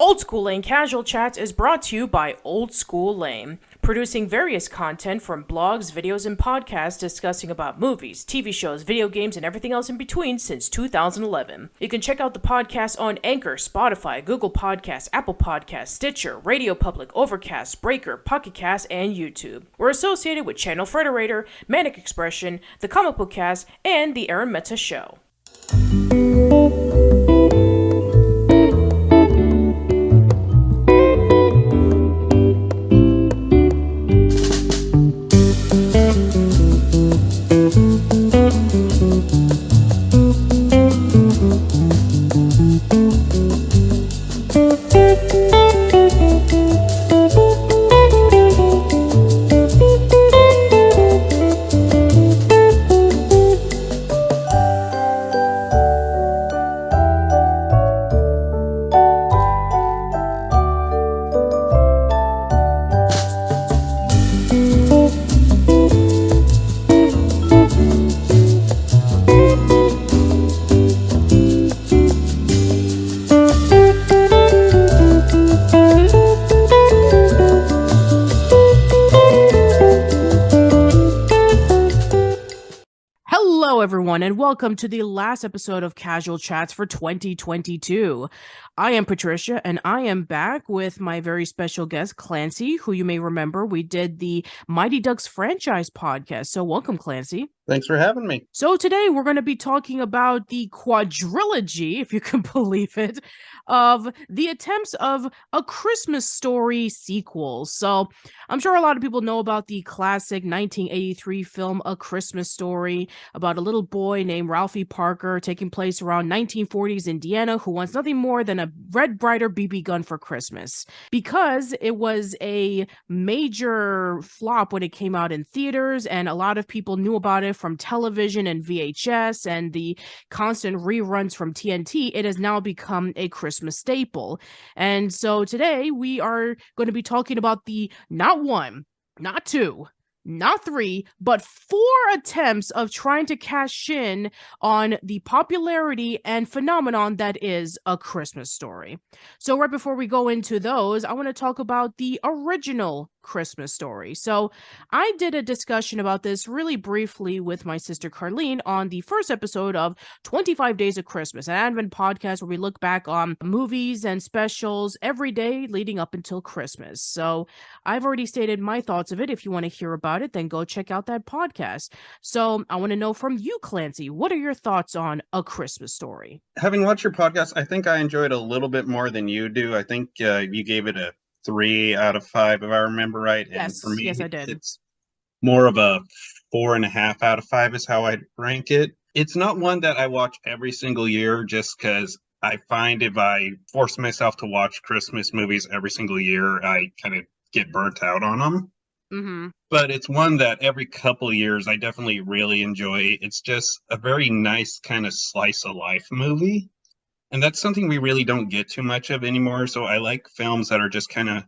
Old School Lane Casual Chats is brought to you by Old School Lane, producing various content from blogs, videos, and podcasts discussing about movies, TV shows, video games, and everything else in between since 2011. You can check out the podcast on Anchor, Spotify, Google Podcasts, Apple Podcasts, Stitcher, Radio Public, Overcast, Breaker, Pocket Cast, and YouTube. We're associated with Channel Frederator, Manic Expression, The Comic Book Cast, and The Arun Mehta Show. Everyone, and welcome to the last episode of Casual Chats for 2022. I am Patricia, and I am back with my very special guest, Klancy, who you may remember we did the Mighty Ducks franchise podcast. So welcome, Klancy. Thanks for having me. So today we're going to be talking about the Quadrilogy, if you can believe it, of the attempts of A Christmas Story sequel. So I'm sure a lot of people know about the classic 1983 film A Christmas Story, about a little boy named Ralphie Parker taking place around 1940s Indiana who wants nothing more than a Red Brighter BB gun for Christmas. Because it was a major flop when it came out in theaters, and a lot of people knew about it from television and VHS and the constant reruns from TNT, it has now become a Christmas staple. And so today we are going to be talking about the not one, not two, not three, but 4 attempts of trying to cash in on the popularity and phenomenon that is A Christmas Story. So right before we go into those, I want to talk about the original Christmas Story. So I did a discussion about this really briefly with my sister Carlene on the first episode of 25 Days of Christmas, an Advent podcast where we look back on movies and specials every day leading up until Christmas. So I've already stated my thoughts of it. If you want to hear about it, then go check out that podcast. So I want to know from you, Klancy, what are your thoughts on A Christmas Story? Having watched your podcast, I think I enjoyed a little bit more than you do. I think you gave it a 3 out of 5, if I remember right. Yes, and for me, yes, I did. It's more of a 4.5 out of 5 is how I'd rank it. It's not one that I watch every single year, just because I find if I force myself to watch Christmas movies every single year, I kind of get burnt out on them. Mm-hmm. But it's one that every couple of years I definitely really enjoy. It's just a very nice kind of slice of life movie. And that's something we really don't get too much of anymore. So I like films that are just kind of,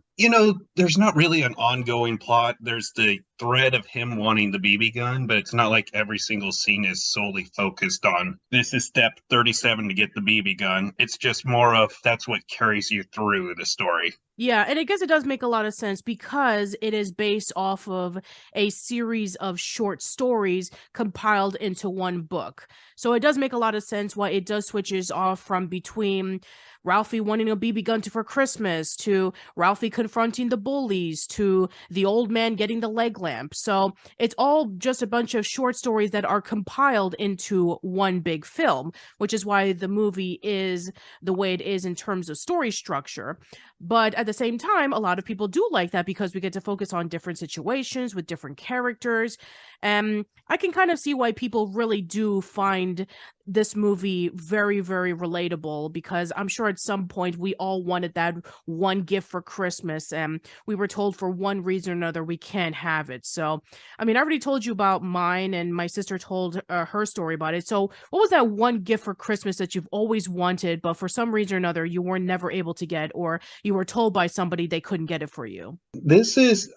there's not really an ongoing plot. There's the thread of him wanting the BB gun, but it's not like every single scene is solely focused on this is step 37 to get the BB gun. It's just more of that's what carries you through the story. Yeah, and I guess it does make a lot of sense because it is based off of a series of short stories compiled into one book. So it does make a lot of sense why it does switches off from between Ralphie wanting a BB gun for Christmas, to Ralphie confronting the bullies, to the old man getting the leg lamp. So it's all just a bunch of short stories that are compiled into one big film, which is why the movie is the way it is in terms of story structure. But at the same time, a lot of people do like that because we get to focus on different situations with different characters. And I can kind of see why people really do find this movie very, very relatable, because I'm sure at some point we all wanted that one gift for Christmas and we were told for one reason or another we can't have it. So, I mean, I already told you about mine and my sister told her story about it. So what was that one gift for Christmas that you've always wanted, but for some reason or another you were never able to get, or you were told by somebody they couldn't get it for you?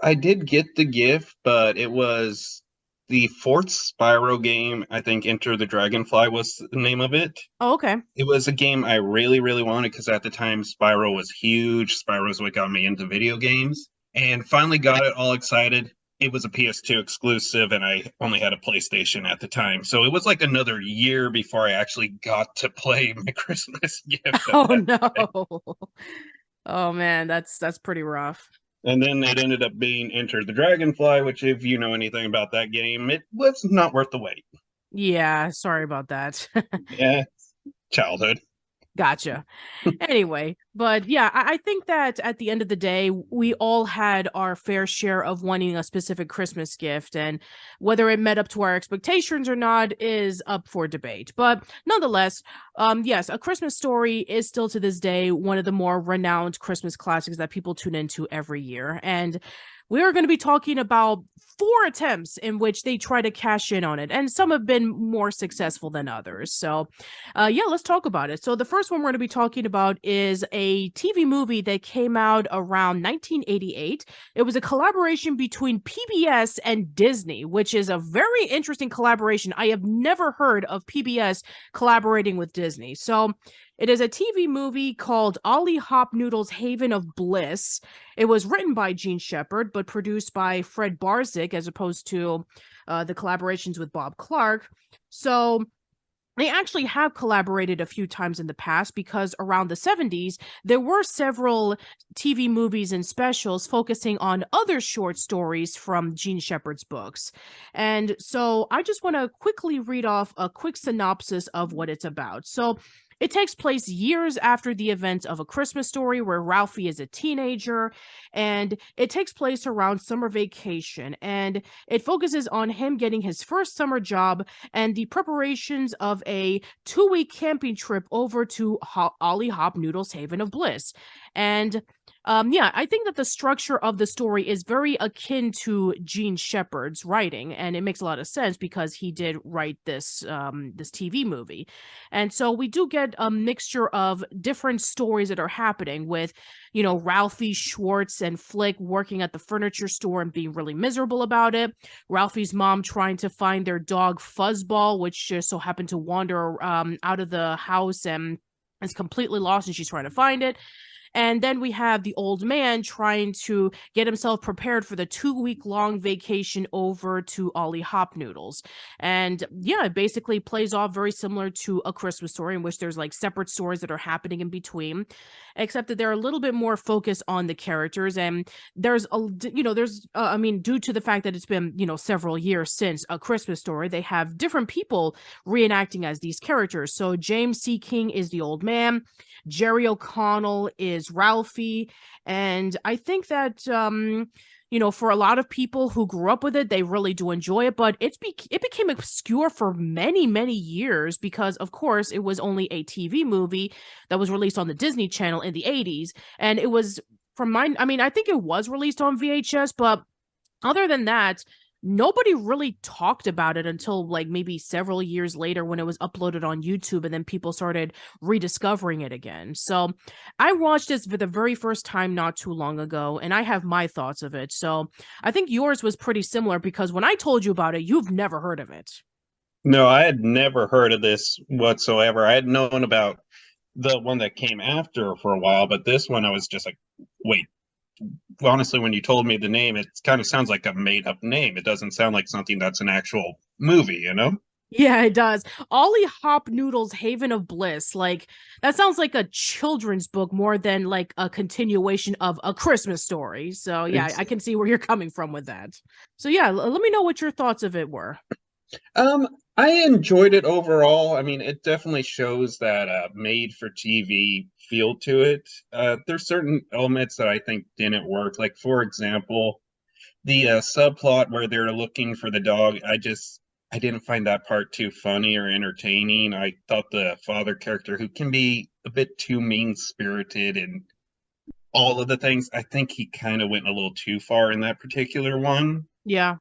I did get the gift, but it was the fourth Spyro game. I think Enter the Dragonfly was the name of it. Oh, okay. It was a game I really, really wanted because at the time Spyro was huge. Spyro was what got me into video games. And finally got it all excited. It was a PS2 exclusive, and I only had a PlayStation at the time. So it was like another year before I actually got to play my Christmas gift at Oh that time. no. Oh man, that's pretty rough. And then it ended up being Enter the Dragonfly, which, if you know anything about that game, it was not worth the wait. Yeah, sorry about that. Yeah, childhood. Gotcha. Anyway, but yeah, I think that at the end of the day, we all had our fair share of wanting a specific Christmas gift, and whether it met up to our expectations or not is up for debate. But nonetheless, yes, A Christmas Story is still to this day one of the more renowned Christmas classics that people tune into every year. And we are going to be talking about four attempts in which they try to cash in on it, and some have been more successful than others. So, yeah, let's talk about it. So, the first one we're going to be talking about is a TV movie that came out around 1988. It was a collaboration between PBS and Disney, which is a very interesting collaboration. I have never heard of PBS collaborating with Disney. So, it is a TV movie called Ollie Hopnoodle's Haven of Bliss. It was written by Gene Shepard, but produced by Fred Barzik as opposed to the collaborations with Bob Clark. So they actually have collaborated a few times in the past because around the 70s, there were several TV movies and specials focusing on other short stories from Gene Shepard's books. And so I just want to quickly read off a quick synopsis of what it's about. So it takes place years after the events of A Christmas Story, where Ralphie is a teenager, and it takes place around summer vacation. And it focuses on him getting his first summer job and the preparations of a 2-week camping trip over to Ollie Hopnoodle's Haven of Bliss. And yeah, I think that the structure of the story is very akin to Gene Shepard's writing, and it makes a lot of sense because he did write this TV movie. And so we do get a mixture of different stories that are happening with, Ralphie, Schwartz, and Flick working at the furniture store and being really miserable about it. Ralphie's mom trying to find their dog Fuzzball, which just so happened to wander out of the house and is completely lost, and she's trying to find it. And then we have the old man trying to get himself prepared for the 2-week long vacation over to Ollie Hopnoodles. And yeah, it basically plays off very similar to A Christmas Story, in which there's like separate stories that are happening in between, except that they're a little bit more focused on the characters. And I mean, due to the fact that it's been, several years since A Christmas Story, they have different people reenacting as these characters. So James C. King is the old man. Jerry O'Connell is Ralphie. And I think that, for a lot of people who grew up with it, they really do enjoy it. But it became obscure for many, many years because, of course, it was only a TV movie that was released on the Disney Channel in the 80s. And it was, I think it was released on VHS, but other than that, nobody really talked about it until like maybe several years later when it was uploaded on YouTube, and then people started rediscovering it again. So I watched this for the very first time not too long ago, and I have my thoughts of it. So I think yours was pretty similar because when I told you about it, you've never heard of it. No, I had never heard of this whatsoever. I had known about the one that came after for a while, but this one I was just like, wait, honestly, when you told me the name, it kind of sounds like a made up name. It doesn't sound like something that's an actual movie, you know? Yeah, it does. Ollie Hopnoodle's Haven of Bliss. Like, that sounds like a children's book more than like a continuation of A Christmas Story. So, yeah, It's I can see where you're coming from with that. So, yeah, let me know what your thoughts of it were. um I enjoyed it overall. I mean, it definitely shows that made for TV feel to it. There's certain elements that I think didn't work. Like, for example, the subplot where they're looking for the dog, I didn't find that part too funny or entertaining. I thought the father character, who can be a bit too mean-spirited and all of the things, I think he kind of went a little too far in that particular one. Yeah.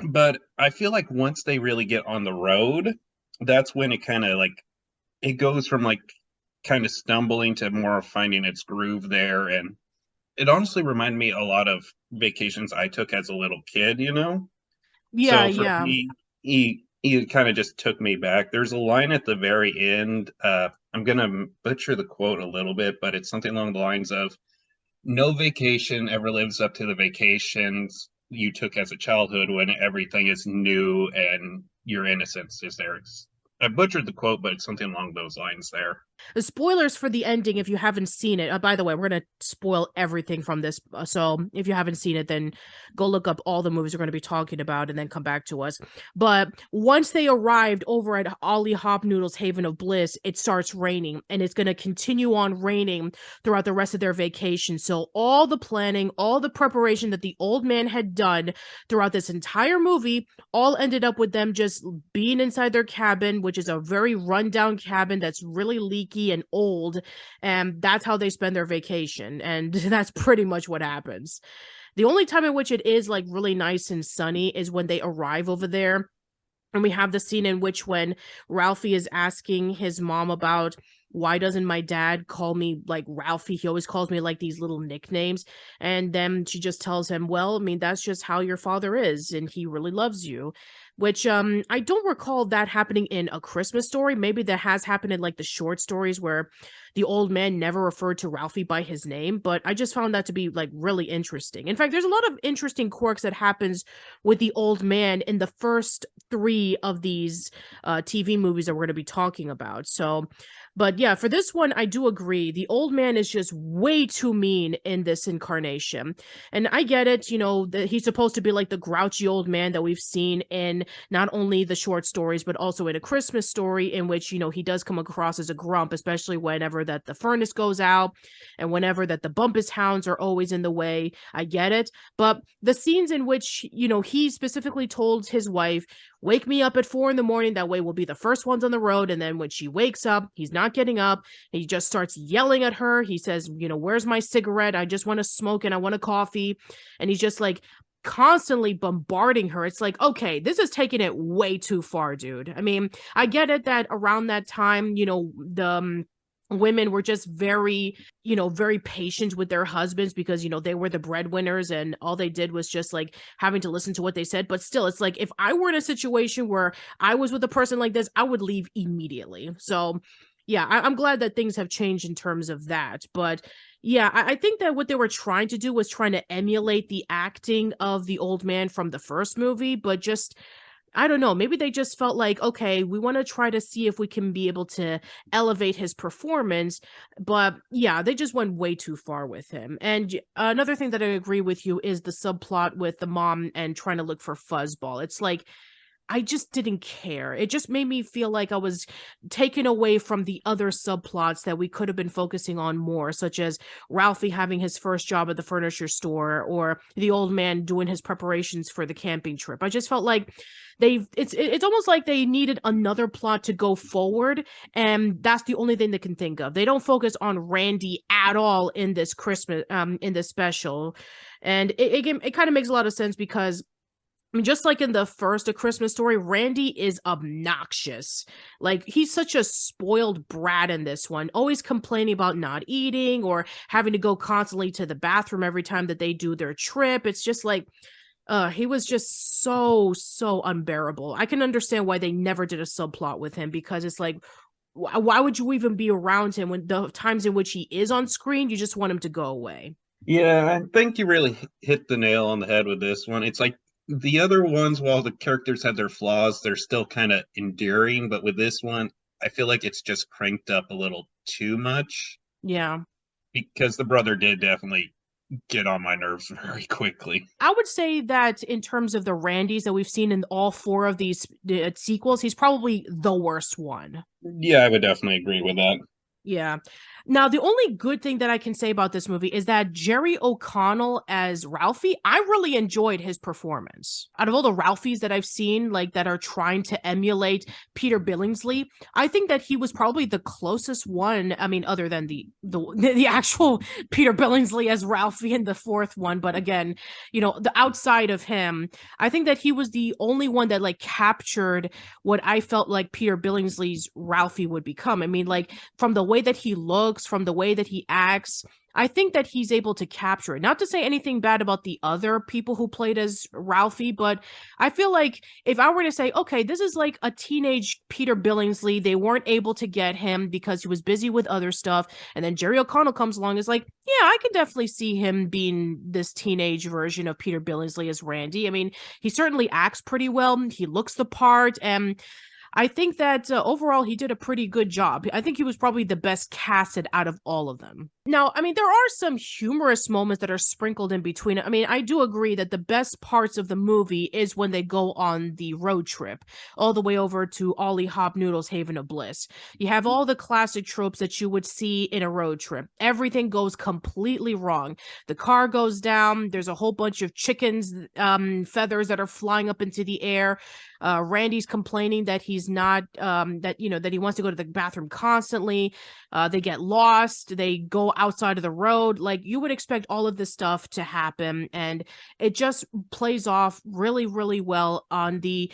But I feel like once they really get on the road, that's when it kind of like it goes from like kind of stumbling to more of finding its groove there. And it honestly reminded me a lot of vacations I took as a little kid, you know? Yeah, So for yeah. me, he kind of just took me back. There's a line at the very end. I'm gonna butcher the quote a little bit, but it's something along the lines of no vacation ever lives up to the vacations you took as a childhood when everything is new and your innocence is there. I butchered the quote, but it's something along those lines there. The spoilers for the ending, if you haven't seen it. By the way, we're going to spoil everything from this. So if you haven't seen it, then go look up all the movies we're going to be talking about and then come back to us. But once they arrived over at Ollie Hopnoodle's Haven of Bliss, it starts raining, and it's going to continue on raining throughout the rest of their vacation. So all the planning, all the preparation that the old man had done throughout this entire movie all ended up with them just being inside their cabin, which is a very rundown cabin that's really leaky and old. And that's how they spend their vacation. And that's pretty much what happens. The only time in which it is like really nice and sunny is when they arrive over there. And we have the scene in which when Ralphie is asking his mom about why doesn't my dad call me like Ralphie? He always calls me like these little nicknames. And then she just tells him, well, I mean, that's just how your father is, and he really loves you. Which I don't recall that happening in A Christmas Story. Maybe that has happened in like the short stories where the old man never referred to Ralphie by his name, but I just found that to be like really interesting. In fact, there's a lot of interesting quirks that happens with the old man in the first three of these TV movies that we're going to be talking about. So, but yeah, for this one, I do agree. The old man is just way too mean in this incarnation. And I get it, you know, that he's supposed to be like the grouchy old man that we've seen in not only the short stories, but also in A Christmas Story, in which, you know, he does come across as a grump, especially whenever that the furnace goes out and whenever that the Bumpus hounds are always in the way. I get it. But the scenes in which, you know, he specifically told his wife, wake me up at 4 a.m. That way we'll be the first ones on the road. And then when she wakes up, he's not getting up. He just starts yelling at her. He says, you know, where's my cigarette? I just want to smoke and I want a coffee. And he's just like constantly bombarding her. It's like, okay, this is taking it way too far, dude. I mean, I get it that around that time, you know, the women were just very, you know, very patient with their husbands because, you know, they were the breadwinners and all they did was just like having to listen to what they said. But still, it's like if I were in a situation where I was with a person like this, I would leave immediately. So yeah, I'm glad that things have changed in terms of that. But yeah, I think that what they were trying to do was trying to emulate the acting of the old man from the first movie, but just I don't know, maybe they just felt like, okay, we want to try to see if we can be able to elevate his performance. But yeah, they just went way too far with him. And another thing that I agree with you is the subplot with the mom and trying to look for Fuzzball. It's like, I just didn't care. It just made me feel like I was taken away from the other subplots that we could have been focusing on more, such as Ralphie having his first job at the furniture store or the old man doing his preparations for the camping trip. I just felt like it's almost like they needed another plot to go forward, and that's the only thing they can think of. They don't focus on Randy at all in this Christmas in this special. And it kind of makes a lot of sense because I mean, just like in the first A Christmas Story, Randy is obnoxious. Like, he's such a spoiled brat in this one, always complaining about not eating or having to go constantly to the bathroom every time that they do their trip. It's just like, he was just so unbearable. I can understand why they never did a subplot with him because it's like, why would you even be around him when the times in which he is on screen, you just want him to go away? Yeah, I think you really hit the nail on the head with this one. It's like the other ones, while the characters had their flaws, they're still kind of endearing. But with this one, I feel like it's just cranked up a little too much Yeah. because the brother did definitely get on my nerves very quickly. I would say that in terms of the Randys that we've seen in all four of these sequels, he's probably the worst one. Yeah, I would definitely agree with that. Yeah. Now, the only good thing that I can say about this movie is that Jerry O'Connell as Ralphie, I really enjoyed his performance. Out of all the Ralphies that I've seen, like that are trying to emulate Peter Billingsley, I think that he was probably the closest one. I mean, other than the actual Peter Billingsley as Ralphie in the fourth one, but again, you know, the outside of him, I think that he was the only one that like captured what I felt like Peter Billingsley's Ralphie would become. I mean, like from the way that he looked looks, from the way that he acts, I think that he's able to capture it. Not to say anything bad about the other people who played as Ralphie, but I feel like if I were to say, okay, this is like a teenage Peter Billingsley, they weren't able to get him because he was busy with other stuff. And then Jerry O'Connell comes along and is like, yeah, I can definitely see him being this teenage version of Peter Billingsley as Randy. I mean, he certainly acts pretty well. He looks the part. And I think that overall he did a pretty good job. I think he was probably the best casted out of all of them. Now, I mean, there are some humorous moments that are sprinkled in between. I mean, I do agree that the best parts of the movie is when they go on the road trip all the way over to Ollie Hopnoodle's Haven of Bliss. You have all the classic tropes that you would see in a road trip. Everything goes completely wrong. The car goes down. There's a whole bunch of chickens, feathers that are flying up into the air. Randy's complaining that he's not, that he wants to go to the bathroom constantly. They get lost. They go outside of the road. Like, you would expect all of this stuff to happen. And it just plays off really, really well on the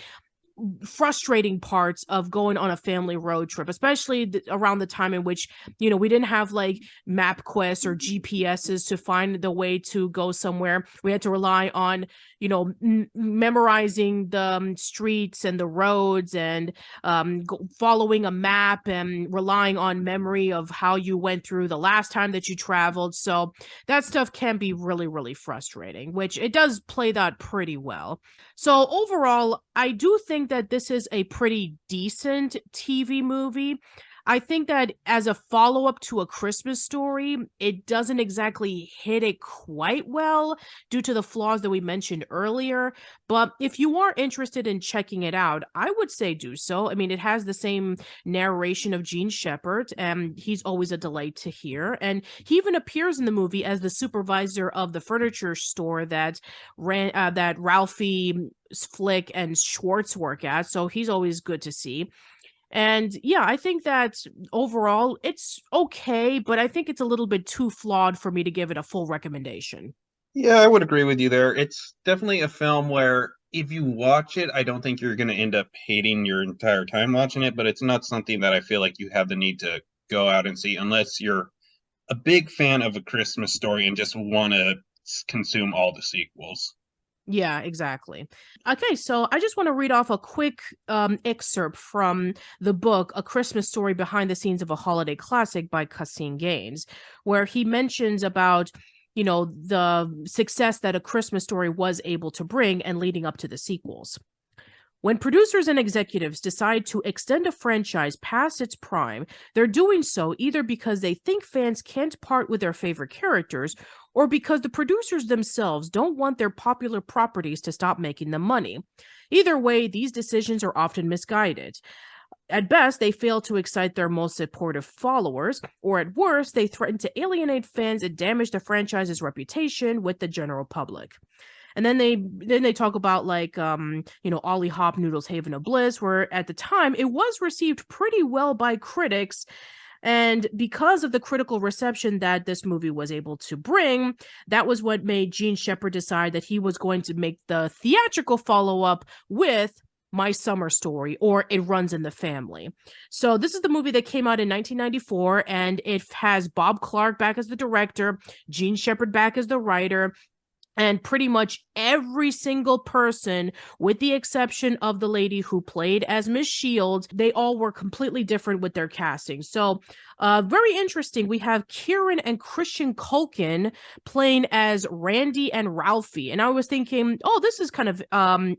frustrating parts of going on a family road trip, especially around the time in which, we didn't have like MapQuest or GPSs to find the way to go somewhere. We had to rely on, memorizing the streets and the roads and following a map and relying on memory of how you went through the last time that you traveled. So that stuff can be really, really frustrating, which it does play that pretty well. So overall, I do think that this is a pretty decent TV movie. I think that as a follow-up to A Christmas Story, it doesn't exactly hit it quite well due to the flaws that we mentioned earlier. But if you are interested in checking it out, I would say do so. I mean, it has the same narration of Gene Shepherd, and he's always a delight to hear. And he even appears in the movie as the supervisor of the furniture store that Ralphie, Flick, and Schwartz work at. So he's always good to see. And yeah, I think that overall it's okay, but I think it's a little bit too flawed for me to give it a full recommendation. Yeah, I would agree with you there. It's definitely a film where if you watch it, I don't think you're going to end up hating your entire time watching it, but it's not something that I feel like you have the need to go out and see unless you're a big fan of A Christmas Story and just want to consume all the sequels. Yeah, exactly. Okay, so I just want to read off a quick excerpt from the book, A Christmas Story Behind the Scenes of a Holiday Classic by Cassine Gaines, where he mentions about, the success that A Christmas Story was able to bring and leading up to the sequels. When producers and executives decide to extend a franchise past its prime, they're doing so either because they think fans can't part with their favorite characters or because the producers themselves don't want their popular properties to stop making them money. Either way, these decisions are often misguided. At best, they fail to excite their most supportive followers, or at worst, they threaten to alienate fans and damage the franchise's reputation with the general public. And then they talk about like Ollie Hopnoodle's Haven of Bliss, where at the time it was received pretty well by critics. And because of the critical reception that this movie was able to bring, that was what made Gene Shepherd decide that he was going to make the theatrical follow-up with My Summer Story, or It Runs in the Family. So this is the movie that came out in 1994, and it has Bob Clark back as the director, Gene Shepherd back as the writer, and pretty much every single person, with the exception of the lady who played as Miss Shields, they all were completely different with their casting. So very interesting. We have Kieran and Christian Culkin playing as Randy and Ralphie. And I was thinking, oh, this is kind of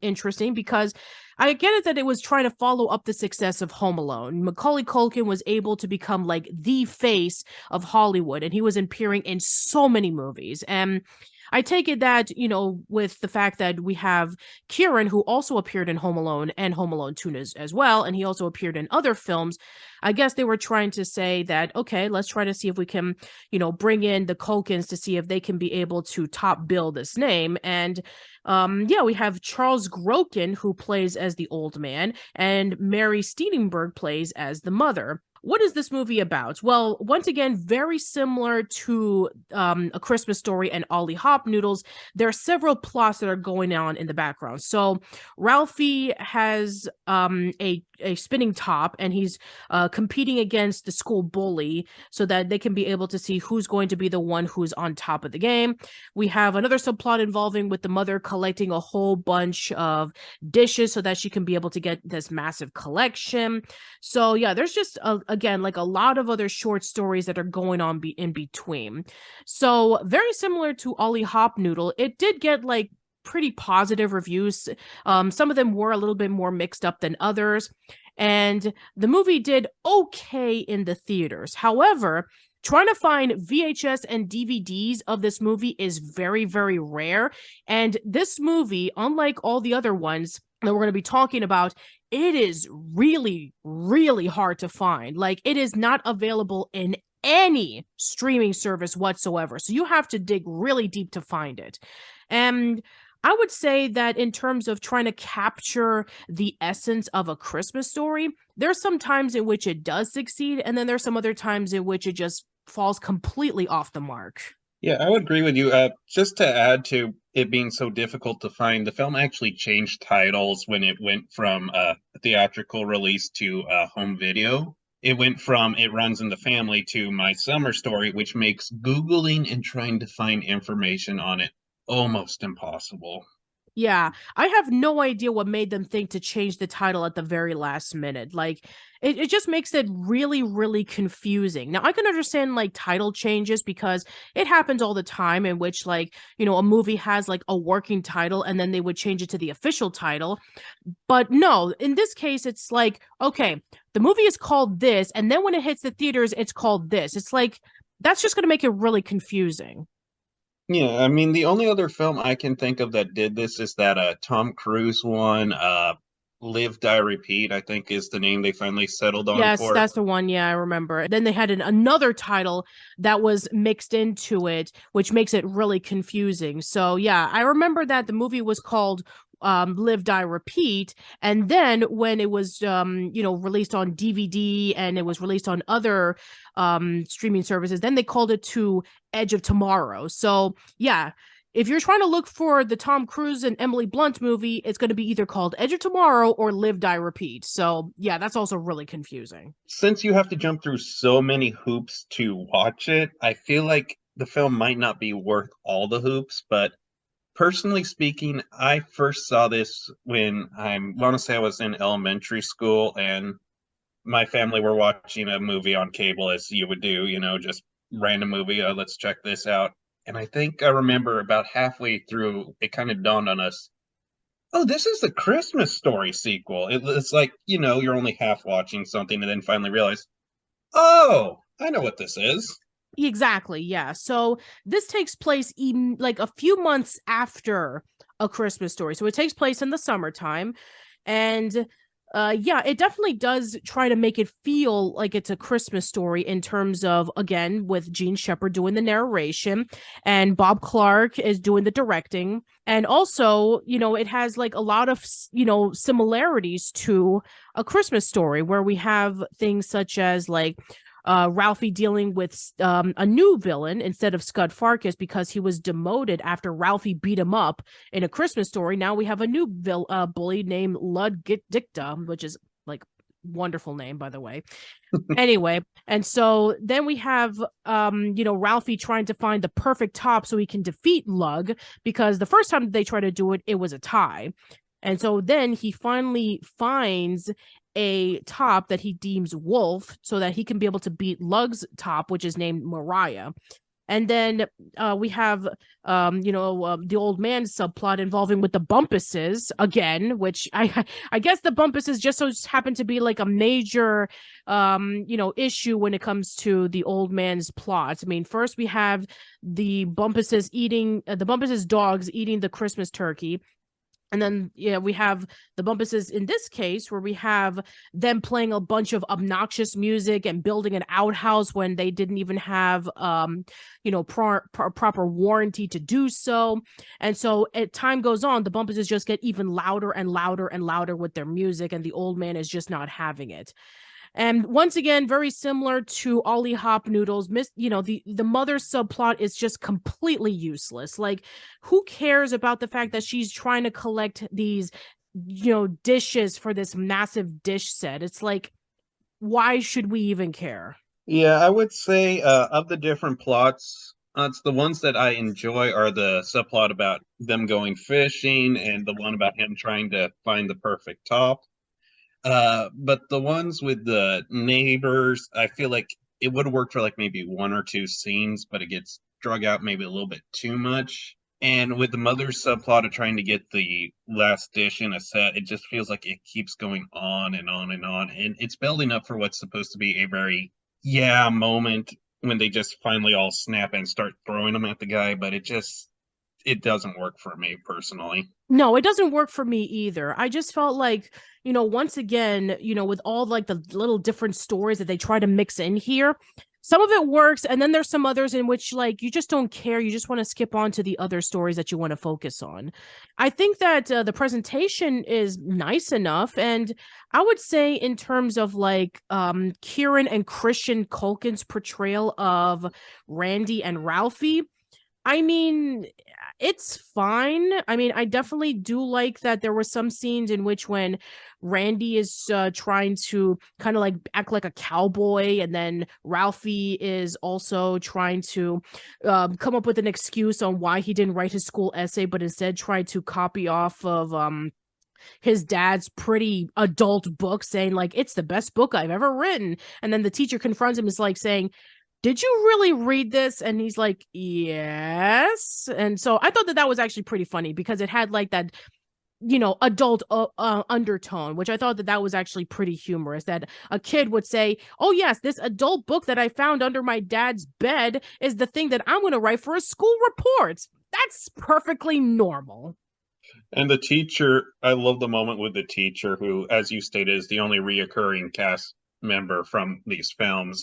interesting because I get it that it was trying to follow up the success of Home Alone. Macaulay Culkin was able to become like the face of Hollywood, and he was appearing in so many movies. And I take it that, with the fact that we have Kieran, who also appeared in Home Alone and Home Alone 2 as well, and he also appeared in other films, I guess they were trying to say that, okay, let's try to see if we can, bring in the Culkins to see if they can be able to top bill this name. And we have Charles Groken, who plays as the old man, and Mary Steenenberg plays as the mother. what is this movie about? Well, once again, very similar to A Christmas Story and Ollie Hopnoodles, there are several plots that are going on in the background. So Ralphie has a spinning top, and he's competing against the school bully so that they can be able to see who's going to be the one who's on top of the game. We have another subplot involving with the mother collecting a whole bunch of dishes so that she can be able to get this massive collection. So yeah, there's just again like a lot of other short stories that are going on in between. So very similar to Ollie Hopnoodle, it did get like pretty positive reviews. Some of them were a little bit more mixed up than others, and the movie did okay in the theaters. However, trying to find VHS and DVDs of this movie is very, very rare. And this movie, unlike all the other ones that we're going to be talking about, it is really, really hard to find. Like, it is not available in any streaming service whatsoever. So you have to dig really deep to find it. And I would say that in terms of trying to capture the essence of A Christmas Story, there's some times in which it does succeed, and then there's some other times in which it just falls completely off the mark. Yeah, I would agree with you. Just to add to it being so difficult to find, the film actually changed titles when it went from theatrical release to home video. It went from It Runs in the Family to My Summer Story, which makes Googling and trying to find information on it almost impossible. Yeah, I have no idea what made them think to change the title at the very last minute. Like, it just makes it really, really confusing. Now, I can understand like title changes because it happens all the time in which, like, you know, a movie has like a working title and then they would change it to the official title. But no, in this case, it's like, okay, the movie is called this, and then when it hits the theaters, it's called this. It's like, that's just going to make it really confusing. Yeah, I mean, the only other film I can think of that did this is that Tom Cruise one, Live, Die, Repeat, I think is the name they finally settled on Yes, for it. that's the one. Yeah, I remember. Then they had another title that was mixed into it, which makes it really confusing. So, yeah, I remember that the movie was called Live, Die, Repeat. And then when it was, you know, released on DVD and it was released on other streaming services, then they called it to Edge of Tomorrow. So, yeah, if you're trying to look for the Tom Cruise and Emily Blunt movie, it's going to be either called Edge of Tomorrow or Live, Die, Repeat. So, yeah, that's also really confusing. Since you have to jump through so many hoops to watch it, I feel like the film might not be worth all the hoops, but personally speaking, I first saw this when I want to say I was in elementary school, and my family were watching a movie on cable as you would do, you know, just random movie. Let's check this out. And I think I remember about halfway through, it kind of dawned on us, oh, this is the Christmas Story sequel. It's like, you know, you're only half watching something and then finally realize, oh, I know what this is. Exactly, yeah. So this takes place in like a few months after A Christmas Story. So it takes place in the summertime. And yeah, it definitely does try to make it feel like it's a Christmas story in terms of, again, with Gene Shepard doing the narration and Bob Clark is doing the directing. And also, you know, it has like a lot of, you know, similarities to A Christmas Story, where we have things such as like Ralphie dealing with a new villain instead of Scud Farkus because he was demoted after Ralphie beat him up in A Christmas Story. Now we have a new bully named Lud Dicta, which is like wonderful name, by the way. Anyway, and so then we have you know, Ralphie trying to find the perfect top so he can defeat Lug, because the first time they tried to do it, it was a tie. And so then he finally finds a top that he deems Wolf so that he can be able to beat Lug's top, which is named Mariah. And then we have, you know, the old man subplot involving with the Bumpuses again, which I guess the Bumpuses just so happen to be like a major, you know, issue when it comes to the old man's plot. I mean, first we have the Bumpuses eating the Bumpuses dogs eating the Christmas turkey. And then, yeah, we have the Bumpuses in this case, where we have them playing a bunch of obnoxious music and building an outhouse when they didn't even have, you know, proper warranty to do so. And so, as time goes on, the Bumpuses just get even louder and louder and louder with their music, and the old man is just not having it. And once again, very similar to Ollie Hopnoodles, the mother subplot is just completely useless. Like, who cares about the fact that she's trying to collect these, dishes for this massive dish set? It's like, why should we even care? Yeah, I would say of the different plots, it's the ones that I enjoy are the subplot about them going fishing and the one about him trying to find the perfect top. But the ones with the neighbors, I feel like it would have worked for like maybe one or two scenes, but it gets drug out maybe a little bit too much. And with the mother's subplot of trying to get the last dish in a set, it just feels like it keeps going on and on and on. And it's building up for what's supposed to be a very yeah moment when they just finally all snap and start throwing them at the guy, but it doesn't work for me personally. No, it doesn't work for me either. I just felt like, once again, with all like the little different stories that they try to mix in here, some of it works. And then there's some others in which, like, you just don't care. You just want to skip on to the other stories that you want to focus on. I think that the presentation is nice enough. And I would say, in terms of like Kieran and Christian Culkin's portrayal of Randy and Ralphie, I mean, it's fine. I mean, I definitely do like that there were some scenes in which when Randy is trying to kind of like act like a cowboy, and then Ralphie is also trying to come up with an excuse on why he didn't write his school essay, but instead tried to copy off of his dad's pretty adult book, saying like it's the best book I've ever written. And then the teacher confronts him, is like saying, did you really read this? And he's like, yes. And so I thought that that was actually pretty funny because it had like that, adult undertone, which I thought that that was actually pretty humorous, that a kid would say, oh yes, this adult book that I found under my dad's bed is the thing that I'm going to write for a school report. That's perfectly normal. And the teacher, I love the moment with the teacher who, as you stated, is the only reoccurring cast member from these films.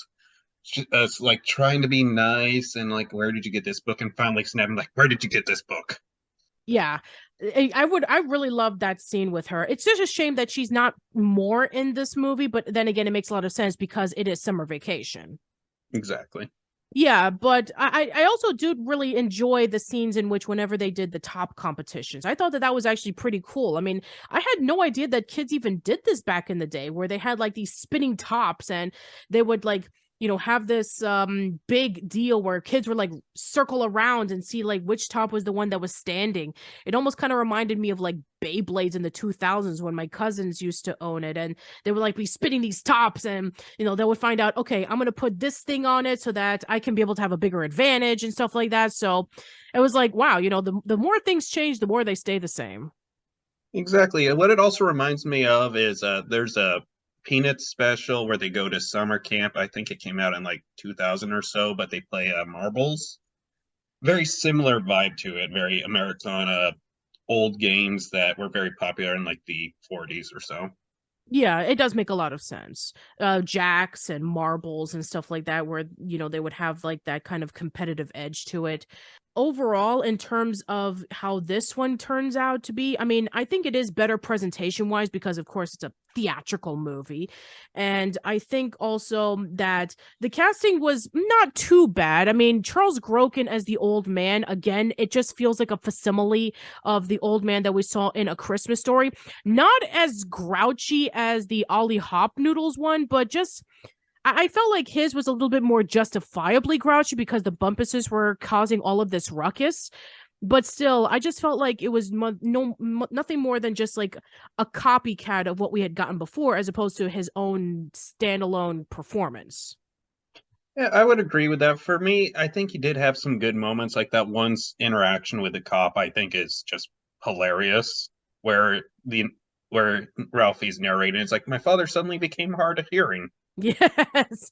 It's like trying to be nice and like, where did you get this book? And finally snapping, like, where did you get this book? Yeah. I really love that scene with her. It's just a shame that she's not more in this movie, but then again, it makes a lot of sense because it is summer vacation. Exactly. Yeah, but I also do really enjoy the scenes in which whenever they did the top competitions. I thought that that was actually pretty cool. I mean, I had no idea that kids even did this back in the day, where they had like these spinning tops and they would like, have this big deal where kids were like circle around and see like which top was the one that was standing. It almost kind of reminded me of like Beyblades in the 2000s when my cousins used to own it, and they would like be spinning these tops, and they would find out, okay, I'm going to put this thing on it so that I can be able to have a bigger advantage and stuff like that. So it was like, wow, the more things change, the more they stay the same. Exactly. And what it also reminds me of is there's a Peanuts special where they go to summer camp. I think it came out in like 2000 or so, but they play marbles. Very similar vibe to it, very Americana, old games that were very popular in like the 40s or so. Yeah, it does make a lot of sense. Jacks and marbles and stuff like that, where they would have like that kind of competitive edge to it. Overall, in terms of how this one turns out to be, I mean, I think it is better presentation wise because, of course, it's a theatrical movie. And I think also that the casting was not too bad. I mean, Charles Grodin as the old man, again, it just feels like a facsimile of the old man that we saw in A Christmas Story. Not as grouchy as the Ollie Hopnoodles one, but just I felt like his was a little bit more justifiably grouchy because the Bumpuses were causing all of this ruckus. But still, I just felt like it was nothing more than just like a copycat of what we had gotten before, as opposed to his own standalone performance. Yeah, I would agree with that. For me, I think he did have some good moments, like that one interaction with the cop. I think is just hilarious, where the where Ralphie's narrating. It's like my father suddenly became hard of hearing. Yes.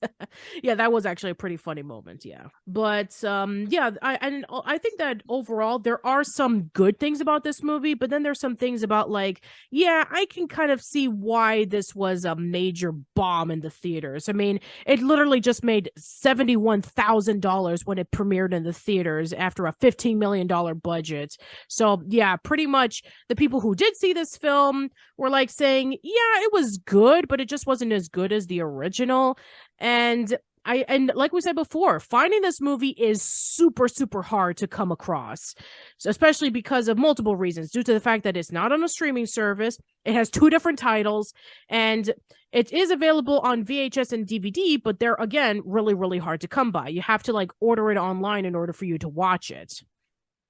Yeah, that was actually a pretty funny moment, yeah. But yeah, I think that overall there are some good things about this movie, but then there's some things about like, yeah, I can kind of see why this was a major bomb in the theaters. I mean, it literally just made $71,000 when it premiered in the theaters after a $15 million budget. So, yeah, pretty much the people who did see this film were like saying, yeah, it was good, but it just wasn't as good as the original. original. And and like we said before, finding this movie is super, super hard to come across, so especially because of multiple reasons, due to the fact that it's not on a streaming service. It has two different titles, and it is available on VHS and DVD, but they're, again, really, really hard to come by. You have to like order it online in order for you to watch it.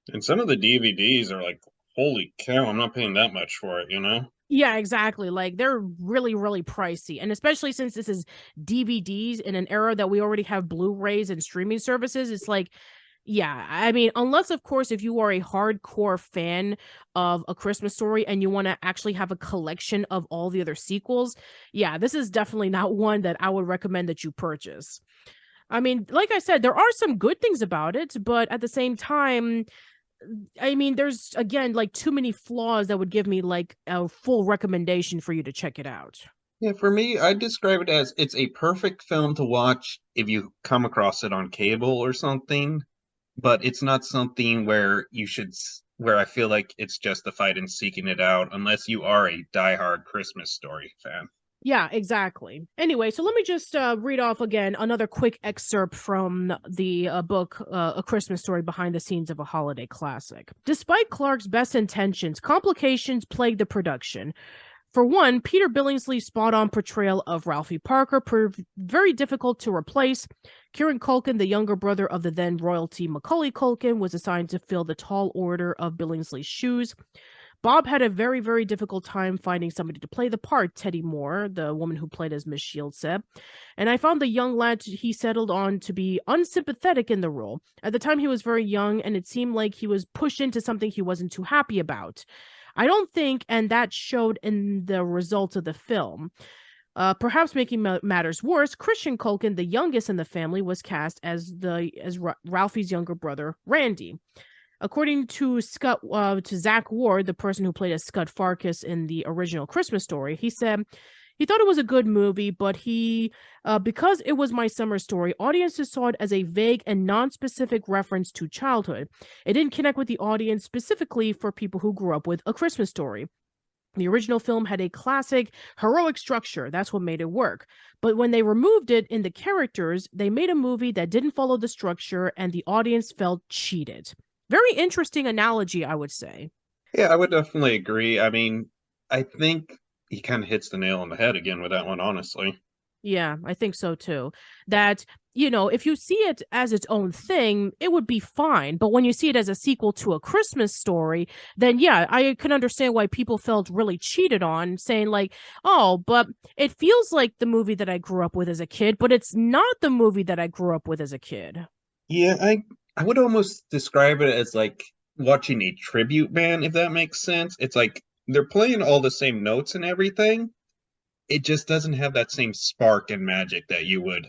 And some of the DVDs are like, holy cow, I'm not paying that much for it, you know? Yeah, exactly. Like they're really, really pricey. And especially since this is DVDs in an era that we already have Blu-rays and streaming services, it's like, yeah, I mean, unless of course if you are a hardcore fan of A Christmas Story and you want to actually have a collection of all the other sequels, yeah, this is definitely not one that I would recommend that you purchase. I mean, like I said, there are some good things about it, but at the same time, I mean, there's, again, like too many flaws that would give me like a full recommendation for you to check it out. Yeah, for me, I'd describe it as it's a perfect film to watch if you come across it on cable or something, but it's not something where where I feel like it's justified in seeking it out unless you are a diehard Christmas Story fan. Yeah, exactly. Anyway, so let me just read off again another quick excerpt from the book, A Christmas Story Behind the Scenes of a Holiday Classic. Despite Clark's best intentions, complications plagued the production. For one, Peter Billingsley's spot-on portrayal of Ralphie Parker proved very difficult to replace. Kieran Culkin, the younger brother of the then royalty Macaulay Culkin, was assigned to fill the tall order of Billingsley's shoes. Bob had a very, very difficult time finding somebody to play the part, Teddy Moore, the woman who played as Miss Shields, said. And I found the young lad he settled on to be unsympathetic in the role. At the time, he was very young, and it seemed like he was pushed into something he wasn't too happy about. I don't think, and that showed in the results of the film. Perhaps making matters worse, Christian Culkin, the youngest in the family, was cast as Ralphie's younger brother, Randy. According to Zach Ward, the person who played as Scud Farkas in the original Christmas Story, he said he thought it was a good movie, but because it was my summer story, audiences saw it as a vague and non-specific reference to childhood. It didn't connect with the audience specifically for people who grew up with A Christmas Story. The original film had a classic, heroic structure. That's what made it work. But when they removed it in the characters, they made a movie that didn't follow the structure, and the audience felt cheated. Very interesting analogy, I would say. Yeah, I would definitely agree. I mean, I think he kind of hits the nail on the head again with that one, honestly. Yeah, I think so too. That, if you see it as its own thing, it would be fine. But when you see it as a sequel to A Christmas Story, then yeah, I can understand why people felt really cheated on, saying like, oh, but it feels like the movie that I grew up with as a kid, but it's not the movie that I grew up with as a kid. Yeah, I would almost describe it as like watching a tribute band, if that makes sense. It's like they're playing all the same notes and everything. It just doesn't have that same spark and magic that you would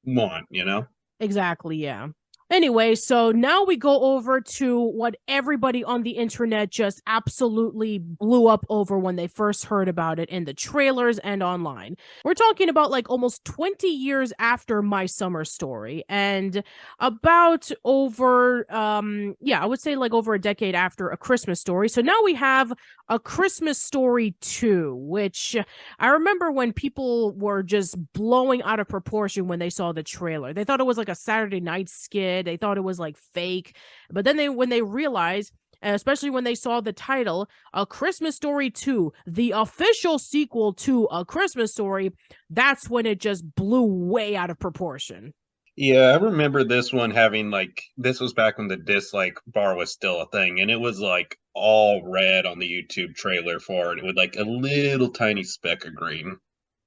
want, you know? Exactly, yeah. Anyway, so now we go over to what everybody on the internet just absolutely blew up over when they first heard about it in the trailers and online. We're talking about like almost 20 years after My Summer Story, and about over I would say like over a decade after A Christmas Story. So now we have A Christmas Story 2, which I remember when people were just blowing out of proportion when they saw the trailer. They thought it was like a Saturday night skit. They thought it was like fake. But then when they realized, and especially when they saw the title, A Christmas Story 2, the official sequel to A Christmas Story, that's when it just blew way out of proportion. Yeah, I remember this one having like this was back when the dislike bar was still a thing, and it was like all red on the YouTube trailer for it with like a little tiny speck of green.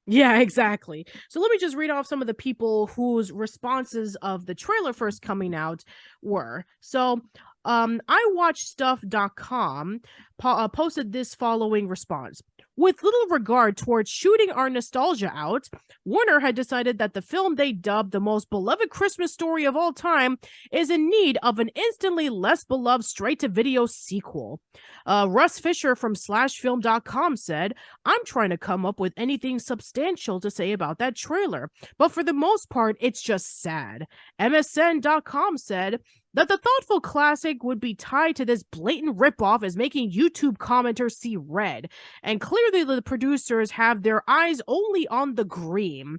Yeah, exactly. So let me just read off some of the people whose responses of the trailer first coming out were. So, iWatchStuff.com posted this following response. With little regard towards shooting our nostalgia out, Warner had decided that the film they dubbed the most beloved Christmas story of all time is in need of an instantly less beloved straight-to-video sequel. Russ Fisher from SlashFilm.com said, I'm trying to come up with anything substantial to say about that trailer, but for the most part, it's just sad. MSN.com said, that the thoughtful classic would be tied to this blatant ripoff is making YouTube commenters see red, and clearly the producers have their eyes only on the green.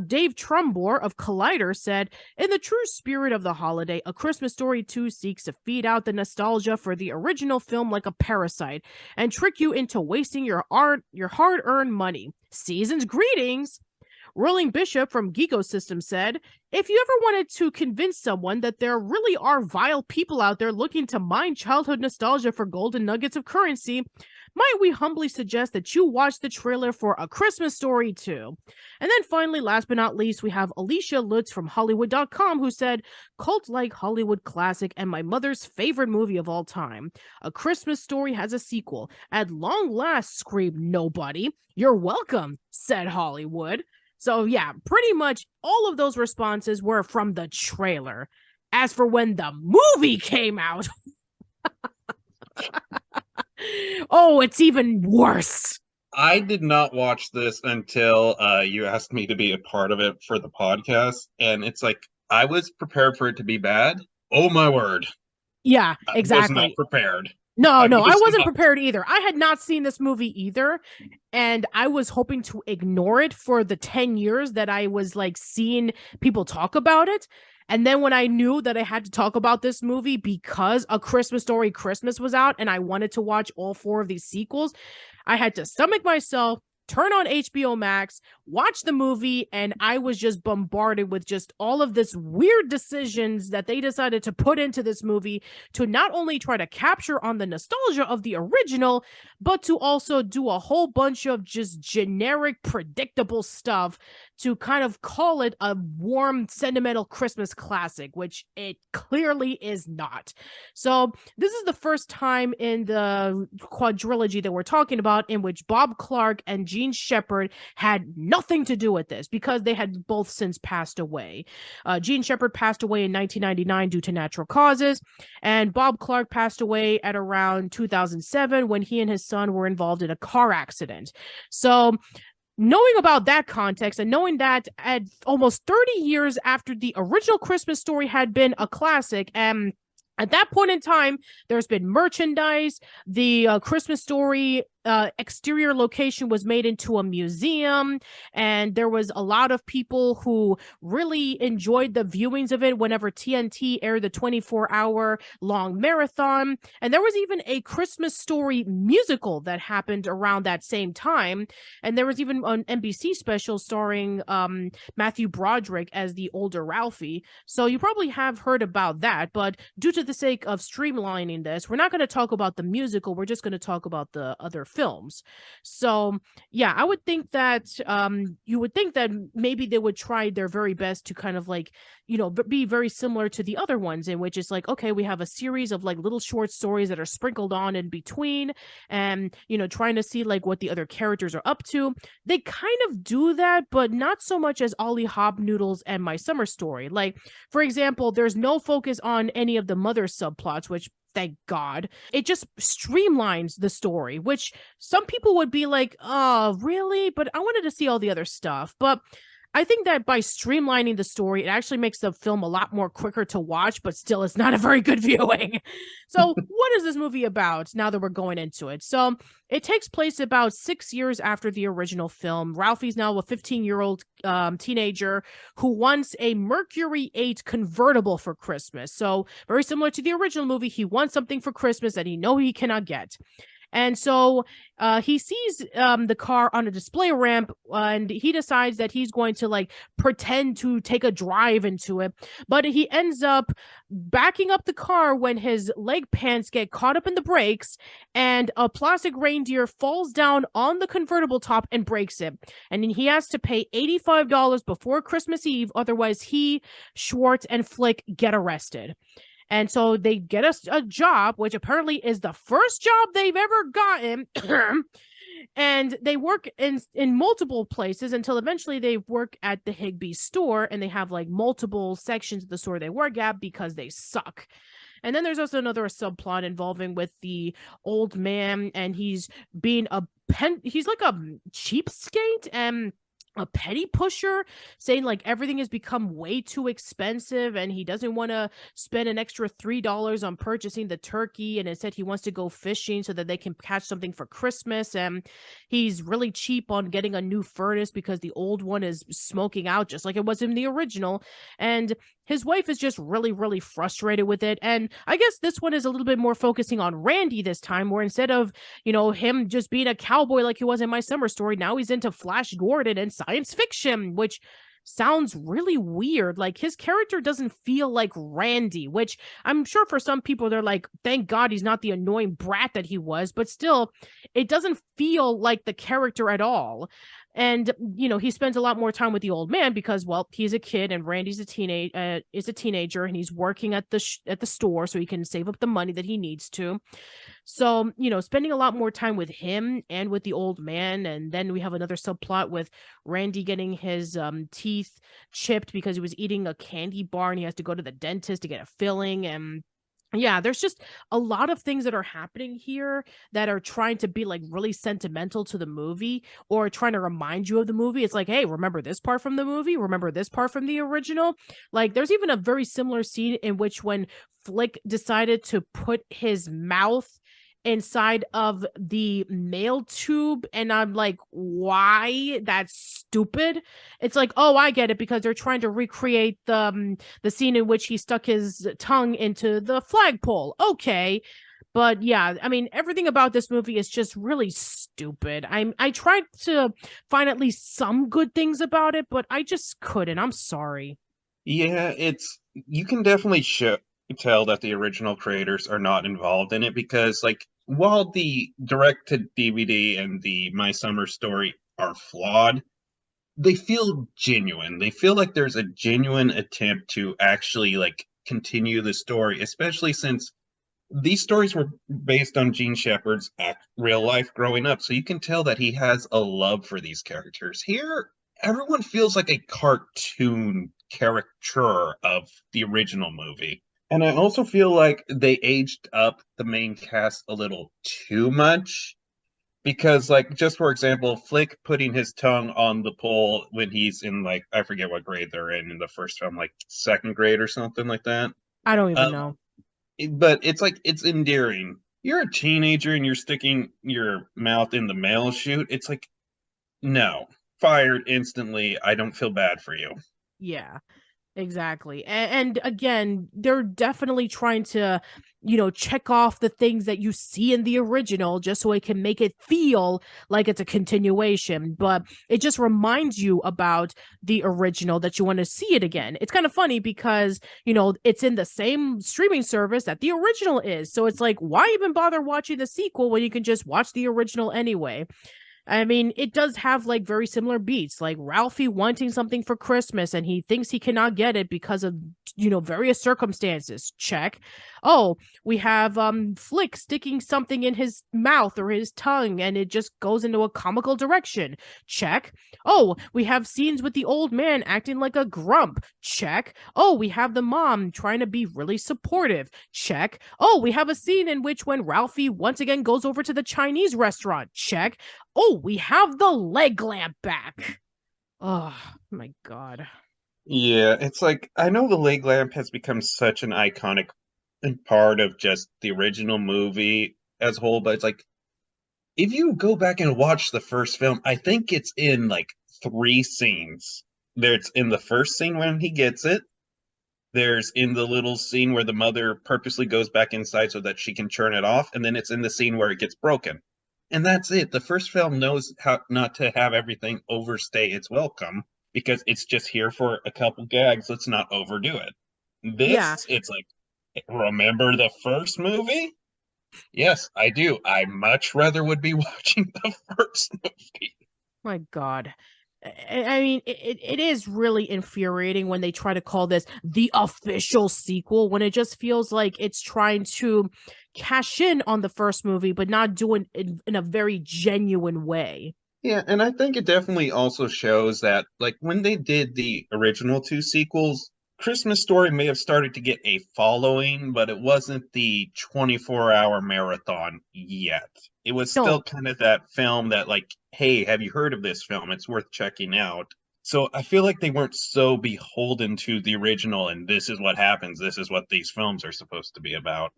Dave Trumbore of Collider said, in the true spirit of the holiday, A Christmas Story 2 seeks to feed out the nostalgia for the original film like a parasite and trick you into wasting your hard-earned money. Season's greetings. Rolling Bishop from Geekosystem said, if you ever wanted to convince someone that there really are vile people out there looking to mine childhood nostalgia for golden nuggets of currency, might we humbly suggest that you watch the trailer for A Christmas Story 2? And then finally, last but not least, we have Alicia Lutz from Hollywood.com who said, cult-like Hollywood classic and my mother's favorite movie of all time. A Christmas Story has a sequel. At long last, screamed nobody. You're welcome, said Hollywood. So yeah, pretty much all of those responses were from the trailer. As for when the movie came out, oh, it's even worse. I did not watch this until you asked me to be a part of it for the podcast, and it's like I was prepared for it to be bad. Oh my word. Yeah, exactly. I was not prepared. No, I wasn't prepared either. I had not seen this movie either, and I was hoping to ignore it for the 10 years that I was like seeing people talk about it. And then when I knew that I had to talk about this movie because A Christmas Story Christmas was out and I wanted to watch all 4 of these sequels, I had to stomach myself, turn on HBO Max, watch the movie, and I was just bombarded with just all of this weird decisions that they decided to put into this movie to not only try to capture on the nostalgia of the original, but to also do a whole bunch of just generic, predictable stuff to kind of call it a warm, sentimental Christmas classic, which it clearly is not. So this is the first time in the quadrilogy that we're talking about in which Bob Clark and Gene Shepard had nothing to do with this because they had both since passed away. Gene Shepard passed away in 1999 due to natural causes, and Bob Clark passed away at around 2007 when he and his son were involved in a car accident. So knowing about that context and knowing that at almost 30 years after the original Christmas Story had been a classic, and at that point in time, there's been merchandise. The Christmas Story exterior location was made into a museum, and there was a lot of people who really enjoyed the viewings of it whenever TNT aired the 24-hour long marathon. And there was even a Christmas Story musical that happened around that same time. And there was even an NBC special starring Matthew Broderick as the older Ralphie. So you probably have heard about that, but due to the sake of streamlining this, we're not going to talk about the musical. We're just going to talk about the other films. So yeah, I would think that you would think that maybe they would try their very best to kind of like, you know, be very similar to the other ones, in which it's like, okay, we have a series of like little short stories that are sprinkled on in between, and you know, trying to see like what the other characters are up to. They kind of do that, but not so much as Ollie, Hopnoodles, and My Summer Story. Like, for example, there's no focus on any of the mother subplots, which thank God. It just streamlines the story, which some people would be like, oh, really? But I wanted to see all the other stuff. But I think that by streamlining the story, it actually makes the film a lot more quicker to watch, but still it's not a very good viewing. So what is this movie about now that we're going into it? So it takes place about 6 years after the original film. Ralphie's now a 15-year-old teenager who wants a Mercury 8 convertible for Christmas. So very similar to the original movie, he wants something for Christmas that he knows he cannot get. And so he sees the car on a display ramp, and he decides that he's going to like pretend to take a drive into it. But he ends up backing up the car when his leg pants get caught up in the brakes, and a plastic reindeer falls down on the convertible top and breaks it. And then he has to pay $85 before Christmas Eve. Otherwise, he, Schwartz, and Flick get arrested. And so they get us a job, which apparently is the first job they've ever gotten. And they work in multiple places until eventually they work at the Higby store, and they have like multiple sections of the store they work at because they suck. And then there's also another subplot involving with the old man, and he's being he's like a cheapskate, and a petty pusher, saying like everything has become way too expensive and he doesn't want to spend an extra $3 on purchasing the turkey, and instead he wants to go fishing so that they can catch something for Christmas. And he's really cheap on getting a new furnace because the old one is smoking out just like it was in the original. And his wife is just really, really frustrated with it. And I guess this one is a little bit more focusing on Randy this time, where instead of, him just being a cowboy like he was in My Summer Story, now he's into Flash Gordon and science fiction, which sounds really weird. Like his character doesn't feel like Randy, which I'm sure for some people they're like, thank God he's not the annoying brat that he was, but still, it doesn't feel like the character at all. And he spends a lot more time with the old man because, well, he's a kid and Randy's is a teenager, and he's working at the store so he can save up the money that he needs to. So, spending a lot more time with him and with the old man. And then we have another subplot with Randy getting his teeth chipped because he was eating a candy bar and he has to go to the dentist to get a filling. And yeah, there's just a lot of things that are happening here that are trying to be like really sentimental to the movie or trying to remind you of the movie. It's like, hey, remember this part from the movie? Remember this part from the original? Like, there's even a very similar scene in which when Flick decided to put his mouth inside of the mail tube, and I'm like, why? That's stupid. It's like, oh, I get it, because they're trying to recreate the scene in which he stuck his tongue into the flagpole. Okay. But yeah, I mean, everything about this movie is just really stupid. I tried to find at least some good things about it, but I just couldn't. I'm sorry. Yeah, it's you can definitely tell that the original creators are not involved in it because, like, while the direct to DVD and the My Summer Story are flawed, they feel genuine. They feel like there's a genuine attempt to actually like continue the story, especially since these stories were based on Gene Shepard's real life growing up. So you can tell that he has a love for these characters. Here, everyone feels like a cartoon caricature of the original movie. And I also feel like they aged up the main cast a little too much. Because, like, just for example, Flick putting his tongue on the pole when he's in, like, I forget what grade they're in the first film, like second grade or something like that. I don't even Um, know. but it's like it's endearing. You're a teenager and you're sticking your mouth in the mail chute. It's like, no, fired instantly. I don't feel bad for you. Yeah. Exactly. And again, they're definitely trying to, check off the things that you see in the original just so it can make it feel like it's a continuation. But it just reminds you about the original that you want to see it again. It's kind of funny because, it's in the same streaming service that the original is. So it's like, why even bother watching the sequel when you can just watch the original anyway? I mean, it does have like very similar beats, like Ralphie wanting something for Christmas and he thinks he cannot get it because of, various circumstances. Check. Oh, we have Flick sticking something in his mouth or his tongue and it just goes into a comical direction. Check. Oh, we have scenes with the old man acting like a grump. Check. Oh, we have the mom trying to be really supportive. Check. Oh, we have a scene in which when Ralphie once again goes over to the Chinese restaurant. Check. Oh, we have the leg lamp back. Oh my god. Yeah, it's like I know the leg lamp has become such an iconic part of just the original movie as a whole, but it's like if you go back and watch the first film, I think it's in like three scenes. There's in the first scene when he gets it. There's in the little scene where the mother purposely goes back inside so that she can turn it off, and then it's in the scene where it gets broken. And that's it. The first film knows how not to have everything overstay its welcome because it's just here for a couple gags. Let's not overdo it. Yeah, This, it's like, remember the first movie? Yes, I do. I much rather would be watching the first movie. my god. I mean, it is really infuriating when they try to call this the official sequel when it just feels like it's trying to cash in on the first movie, but not do it in a very genuine way. Yeah, and I think it definitely also shows that, like, when they did the original two sequels, Christmas Story may have started to get a following, but it wasn't the 24-hour marathon yet. It was still No, kind of that film that, like, hey, have you heard of this film? It's worth checking out. So I feel like they weren't so beholden to the original, and this is what happens. This is what these films are supposed to be about.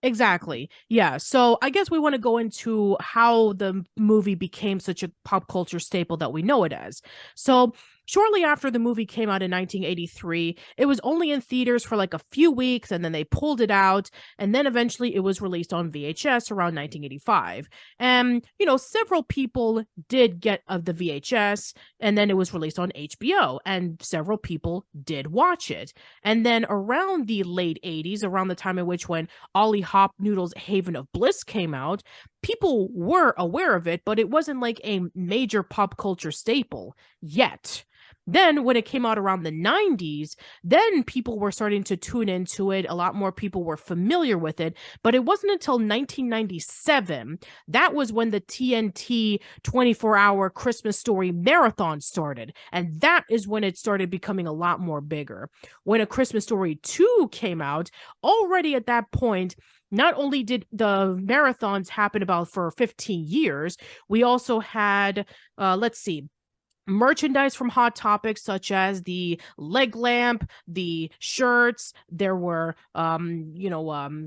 exactly. Yeah. So I guess we want to go into how the movie became such a pop culture staple that we know it as. So shortly after the movie came out in 1983, it was only in theaters for like a few weeks and then they pulled it out. And then eventually it was released on VHS around 1985. And, several people did get of the VHS and then it was released on HBO and several people did watch it. And then around the late 80s, around the time in which when Ollie Hopnoodle's Haven of Bliss came out, people were aware of it, but it wasn't like a major pop culture staple yet. Then, when it came out around the 90s, then people were starting to tune into it. A lot more people were familiar with it. But it wasn't until 1997 that was when the TNT 24-hour Christmas Story marathon started. And that is when it started becoming a lot more bigger. When A Christmas Story 2 came out, already at that point, not only did the marathons happen about for 15 years, we also had, let's see, merchandise from Hot Topics, such as the leg lamp, the shirts. There were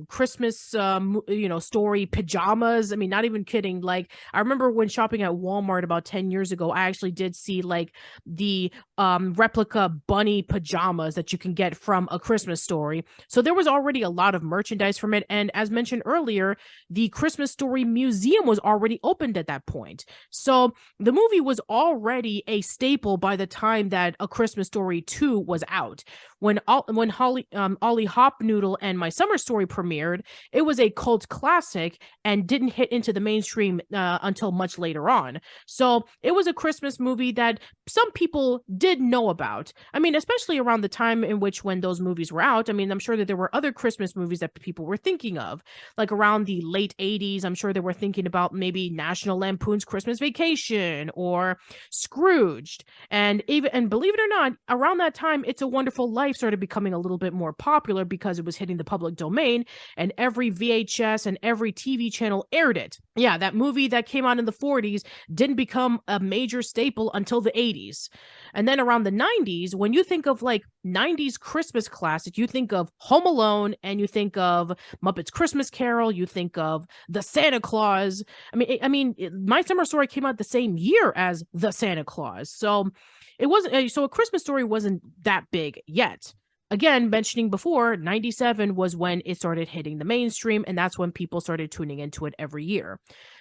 Christmas story pajamas. I mean, not even kidding. Like, I remember when shopping at Walmart about 10 years ago, I actually did see like the replica bunny pajamas that you can get from A Christmas Story. So there was already a lot of merchandise from it. And as mentioned earlier, the Christmas Story Museum was already opened at that point. So the movie was already a staple by the time that A Christmas Story 2 was out. When Ollie Hopnoodle and My Summer Story premiered, it was a cult classic and didn't hit into the mainstream until much later on. So it was a Christmas movie that some people did know about. I mean, especially around the time in which when those movies were out. I mean, I'm sure that there were other Christmas movies that people were thinking of, like around the late 80s. I'm sure they were thinking about maybe National Lampoon's Christmas Vacation or Scrooged. And believe it or not, around that time, It's a Wonderful Life started becoming a little bit more popular because it was hitting the public domain and every VHS and every TV channel aired it. Yeah, that movie that came out in the 40s didn't become a major staple until the 80s. And then around the 90s, when you think of like 90s Christmas classic, you think of Home Alone and you think of Muppets Christmas Carol, you think of The Santa Claus. My Summer Story came out the same year as The Santa Claus. So it wasn't so A Christmas Story wasn't that big yet. Again, mentioning before, 97 was when it started hitting the mainstream, and that's when people started tuning into it every year.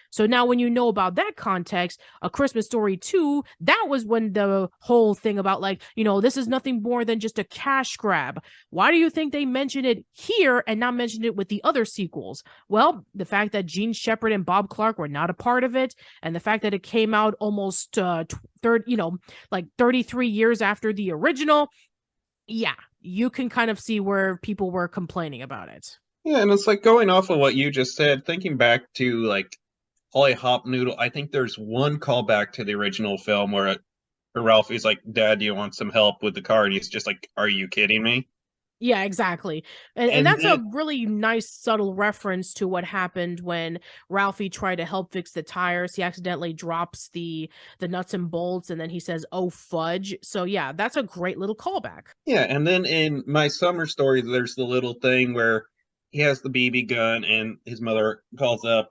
So now, when you know about that context, A Christmas Story 2, that was when the whole thing about, like, this is nothing more than just a cash grab. Why do you think they mentioned it here and not mentioned it with the other sequels? Well, the fact that Gene Shepard and Bob Clark were not a part of it, and the fact that it came out almost 33 years after the original. Yeah, you can kind of see where people were complaining about it. Yeah, and it's like going off of what you just said, thinking back to like Holly Hop Noodle, I think there's one callback to the original film where Ralph is like, Dad, do you want some help with the car? And he's just like, Are you kidding me? Yeah, exactly. And And that's a then really nice subtle reference to what happened when Ralphie tried to help fix the tires. He accidentally drops the nuts and bolts and then he says, "Oh fudge." So yeah, that's a great little callback. yeah, and then in My Summer Story, there's the little thing where he has the BB gun and his mother calls up,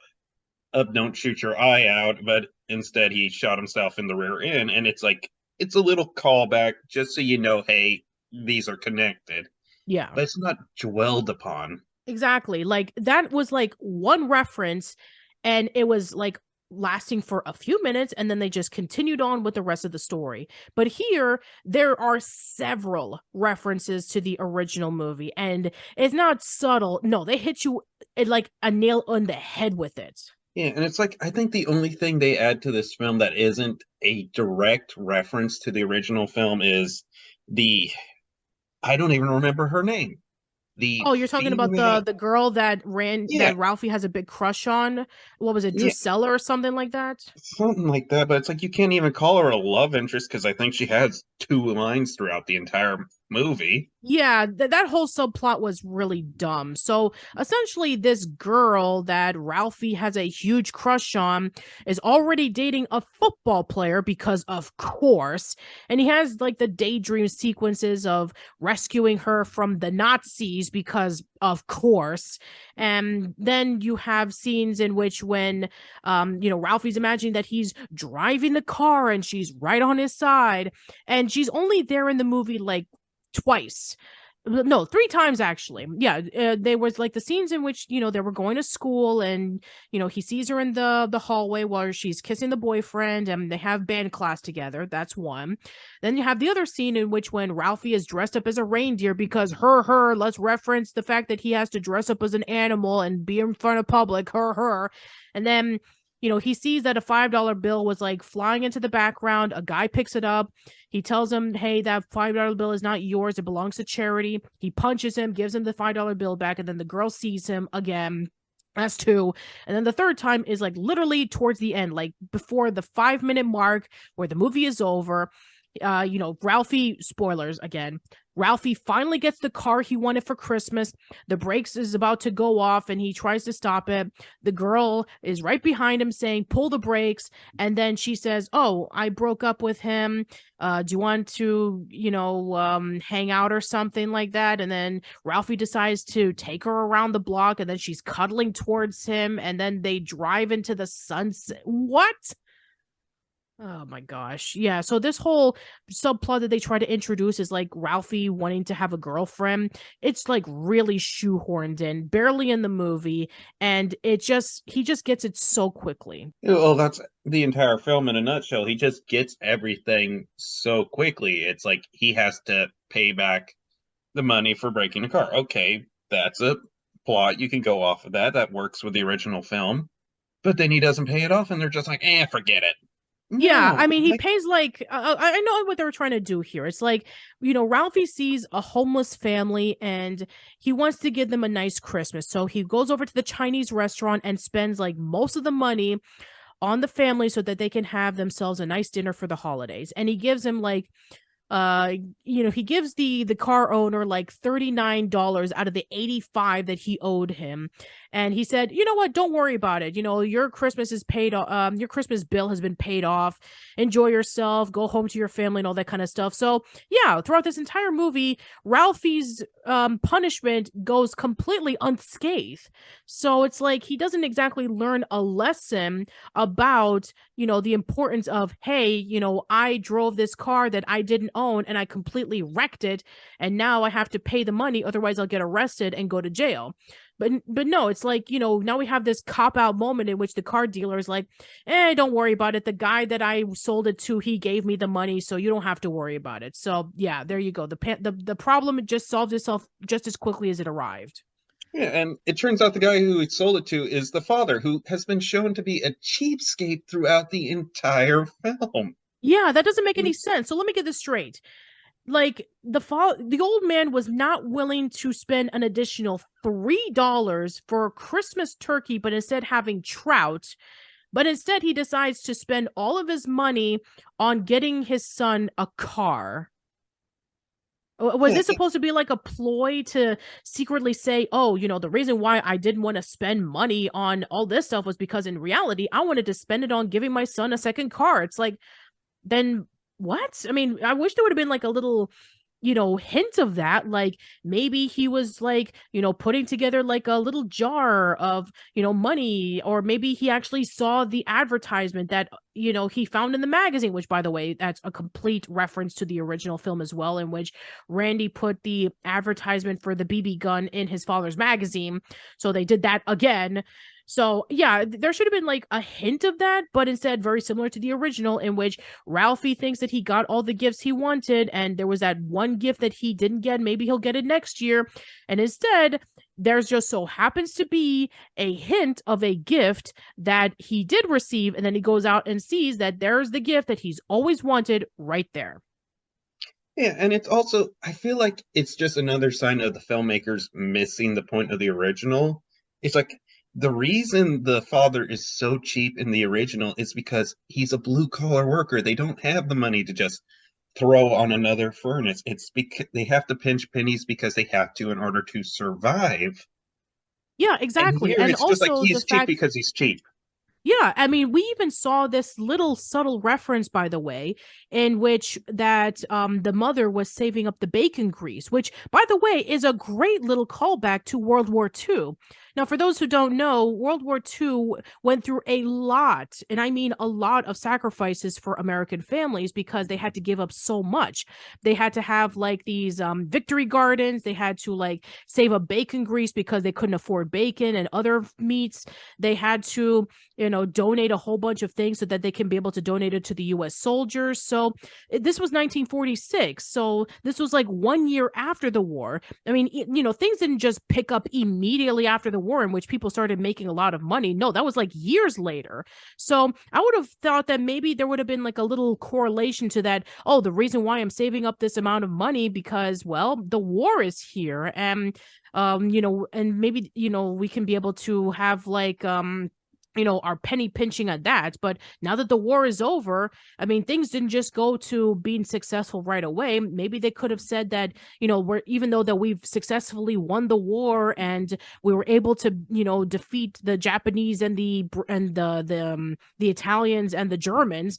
don't shoot your eye out, but instead he shot himself in the rear end. And it's like, it's a little callback just so you know, hey, these are connected, Yeah. but it's not dwelled upon. Exactly. Like that was like one reference and it was like lasting for a few minutes and then they just continued on with the rest of the story. But here there are several references to the original movie and it's not subtle. No, they hit you like a nail on the head with it. Yeah, and it's like, I think the only thing they add to this film that isn't a direct reference to the original film is the, I don't even remember her name. The Oh, you're talking about female, the girl yeah, that Ralphie has a big crush on. What was it, yeah, Drusilla or something like that? something like that. But it's like you can't even call her a love interest because I think she has two lines throughout the entire. movie. Yeah, that whole subplot was really dumb. So essentially, this girl that Ralphie has a huge crush on is already dating a football player because, of course. And he has like the daydream sequences of rescuing her from the Nazis because, of course. And then you have scenes in which, when, Ralphie's imagining that he's driving the car and she's right on his side, and she's only there in the movie like twice, no, three times actually. Yeah, there was like the scenes in which they were going to school, and he sees her in the hallway while she's kissing the boyfriend, and they have band class together. That's one. Then you have the other scene in which, when Ralphie is dressed up as a reindeer, because let's reference the fact that he has to dress up as an animal and be in front of public, and then he sees that a $5 bill was like flying into the background. A guy picks it up. He tells him, hey, that $5 bill is not yours. It belongs to charity. He punches him, gives him the $5 bill back, and then the girl sees him again. That's two. And then the third time is like literally towards the end, like before the 5-minute mark where the movie is over. Ralphie, spoilers again. Ralphie finally gets the car he wanted for Christmas. The brakes is about to go off and he tries to stop it. The girl is right behind him saying, pull the brakes. And then she says, oh, I broke up with him. Do you want to, hang out or something like that? And then Ralphie decides to take her around the block, and then she's cuddling towards him. And then they drive into the sunset. What? Oh my gosh. Yeah. So this whole subplot that they try to introduce is like Ralphie wanting to have a girlfriend. It's like really shoehorned in, barely in the movie, and he just gets it so quickly. Well, that's the entire film in a nutshell. He just gets everything so quickly. It's like he has to pay back the money for breaking a car. Okay, that's a plot. You can go off of that. That works with the original film. But then he doesn't pay it off, and they're just like, forget it. Yeah, No, I mean, he like, pays like I know what they were trying to do here. It's like, Ralphie sees a homeless family and he wants to give them a nice Christmas. So he goes over to the Chinese restaurant and spends like most of the money on the family so that they can have themselves a nice dinner for the holidays. And he gives him like uh he gives the car owner like $39 out of the 85 that he owed him, and he said, you know what, don't worry about it, your Christmas is paid, your Christmas bill has been paid off, enjoy yourself, go home to your family and all that kind of stuff. So yeah, throughout this entire movie, Ralphie's punishment goes completely unscathed. So it's like he doesn't exactly learn a lesson about the importance of, hey, I drove this car that I didn't own and I completely wrecked it, and now I have to pay the money, otherwise I'll get arrested and go to jail. But no, it's like, now we have this cop out moment in which the car dealer is like, don't worry about it, the guy that I sold it to, he gave me the money, so you don't have to worry about it. So yeah, there you go. The problem just solved itself just as quickly as it arrived. yeah, and it turns out the guy who he sold it to is the father, who has been shown to be a cheapskate throughout the entire film. Yeah, that doesn't make any sense. So let me get this straight. Like the old man was not willing to spend an additional $3 for a Christmas turkey, but instead having trout. But instead, he decides to spend all of his money on getting his son a car. Was Yeah, this supposed to be like a ploy to secretly say, oh, the reason why I didn't want to spend money on all this stuff was because in reality, I wanted to spend it on giving my son a second car? It's like, then what? I mean, I wish there would have been like a little, hint of that. Like maybe he was like, putting together like a little jar of, money, or maybe he actually saw the advertisement that, he found in the magazine, which, by the way, that's a complete reference to the original film as well, in which Randy put the advertisement for the BB gun in his father's magazine. So they did that again. So yeah, there should have been like a hint of that, but instead, very similar to the original, in which Ralphie thinks that he got all the gifts he wanted, and there was that one gift that he didn't get. Maybe he'll get it next year. And instead, there's just so happens to be a hint of a gift that he did receive, and then he goes out and sees that there's the gift that he's always wanted right there. yeah, and it's also, I feel like it's just another sign of the filmmakers missing the point of the original. It's like the reason the father is so cheap in the original is because he's a blue collar worker. They don't have the money to just throw on another furnace. It's because they have to pinch pennies because they have to in order to survive. Yeah, And exactly. here And it's just like also the he's cheap fact, because he's cheap. yeah, I mean, we even saw this little subtle reference, by the way, in which that the mother was saving up the bacon grease, which, by the way, is a great little callback to World War II. Now, for those who don't know, World War II went through a lot, and I mean a lot of sacrifices for American families because they had to give up so much. They had to have like these victory gardens. They had to like save up bacon grease because they couldn't afford bacon and other meats. They had to donate a whole bunch of things so that they can be able to donate it to the US soldiers. So this was 1946. So this was like 1 year after the war. I mean, things didn't just pick up immediately after the war in which people started making a lot of money. No, that was like years later. So I would have thought that maybe there would have been like a little correlation to that. Oh, the reason why I'm saving up this amount of money because, well, the war is here. And maybe, we can be able to have like, our penny pinching at that. But now that the war is over, I mean, things didn't just go to being successful right away. Maybe they could have said that, we're even though that we've successfully won the war and we were able to, defeat the Japanese and the Italians and the Germans,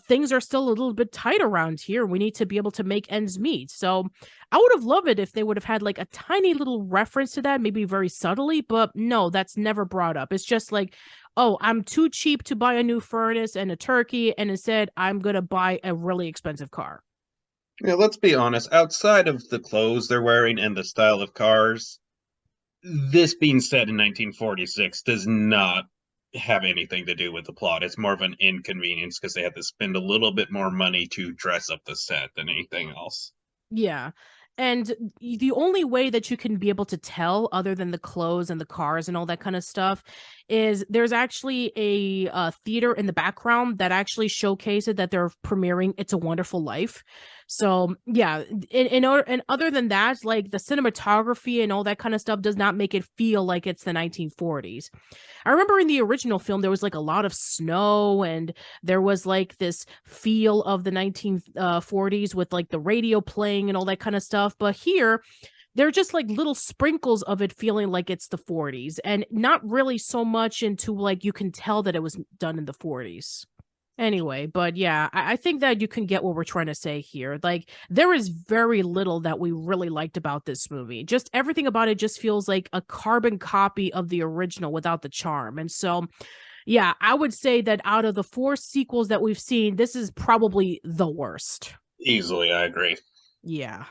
things are still a little bit tight around here. We need to be able to make ends meet. So I would have loved it if they would have had like a tiny little reference to that, maybe very subtly, but no, that's never brought up. It's just like, oh, I'm too cheap to buy a new furnace and a turkey, and instead I'm gonna buy a really expensive car. Yeah, let's be honest. Outside of the clothes they're wearing and the style of cars, this being said in 1946 does not have anything to do with the plot. It's more of an inconvenience because they had to spend a little bit more money to dress up the set than anything else. Yeah. And the only way that you can be able to tell, other than the clothes and the cars and all that kind of stuff, is there's actually a theater in the background that actually showcases that they're premiering "It's a Wonderful Life." So yeah, and other than that, like the cinematography and all that kind of stuff does not make it feel like it's the 1940s. I remember in the original film there was like a lot of snow and there was like this feel of the 1940s with like the radio playing and all that kind of stuff. But here, they're just like little sprinkles of it feeling like it's the 40s and not really so much into like you can tell that it was done in the 40s. Anyway, but yeah, I think that you can get what we're trying to say here. Like, there is very little that we really liked about this movie. Just everything about it just feels like a carbon copy of the original without the charm. And so, yeah, I would say that out of the four sequels that we've seen, this is probably the worst. Easily, I agree. Yeah.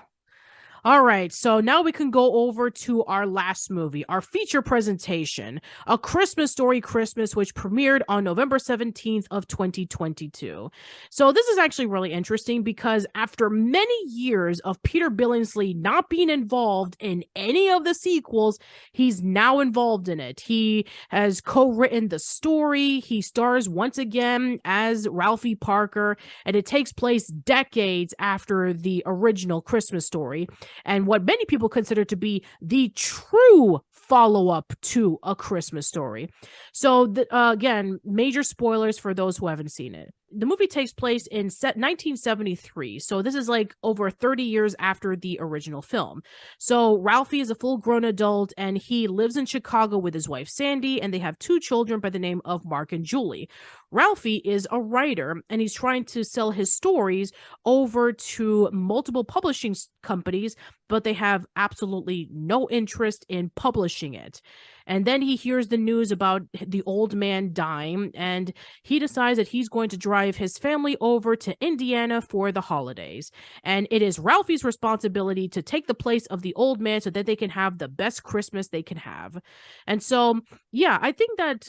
All right, so now we can go over to our last movie, our feature presentation, A Christmas Story Christmas, which premiered on November 17th of 2022. So this is actually really interesting because after many years of Peter Billingsley not being involved in any of the sequels, he's now involved in it. He has co-written the story. He stars once again as Ralphie Parker, and it takes place decades after the original Christmas Story and what many people consider to be the true follow-up to A Christmas Story. So again, major spoilers for those who haven't seen it. The movie takes place in 1973, so this is like over 30 years after the original film. So Ralphie is a full-grown adult and he lives in Chicago with his wife Sandy, and they have two children by the name of Mark and Julie. Ralphie is a writer and he's trying to sell his stories over to multiple publishing companies, but they have absolutely no interest in publishing it. And then he hears the news about the old man dying, and he decides that he's going to drive his family over to Indiana for the holidays. And it is Ralphie's responsibility to take the place of the old man so that they can have the best Christmas they can have. And so, yeah, I think that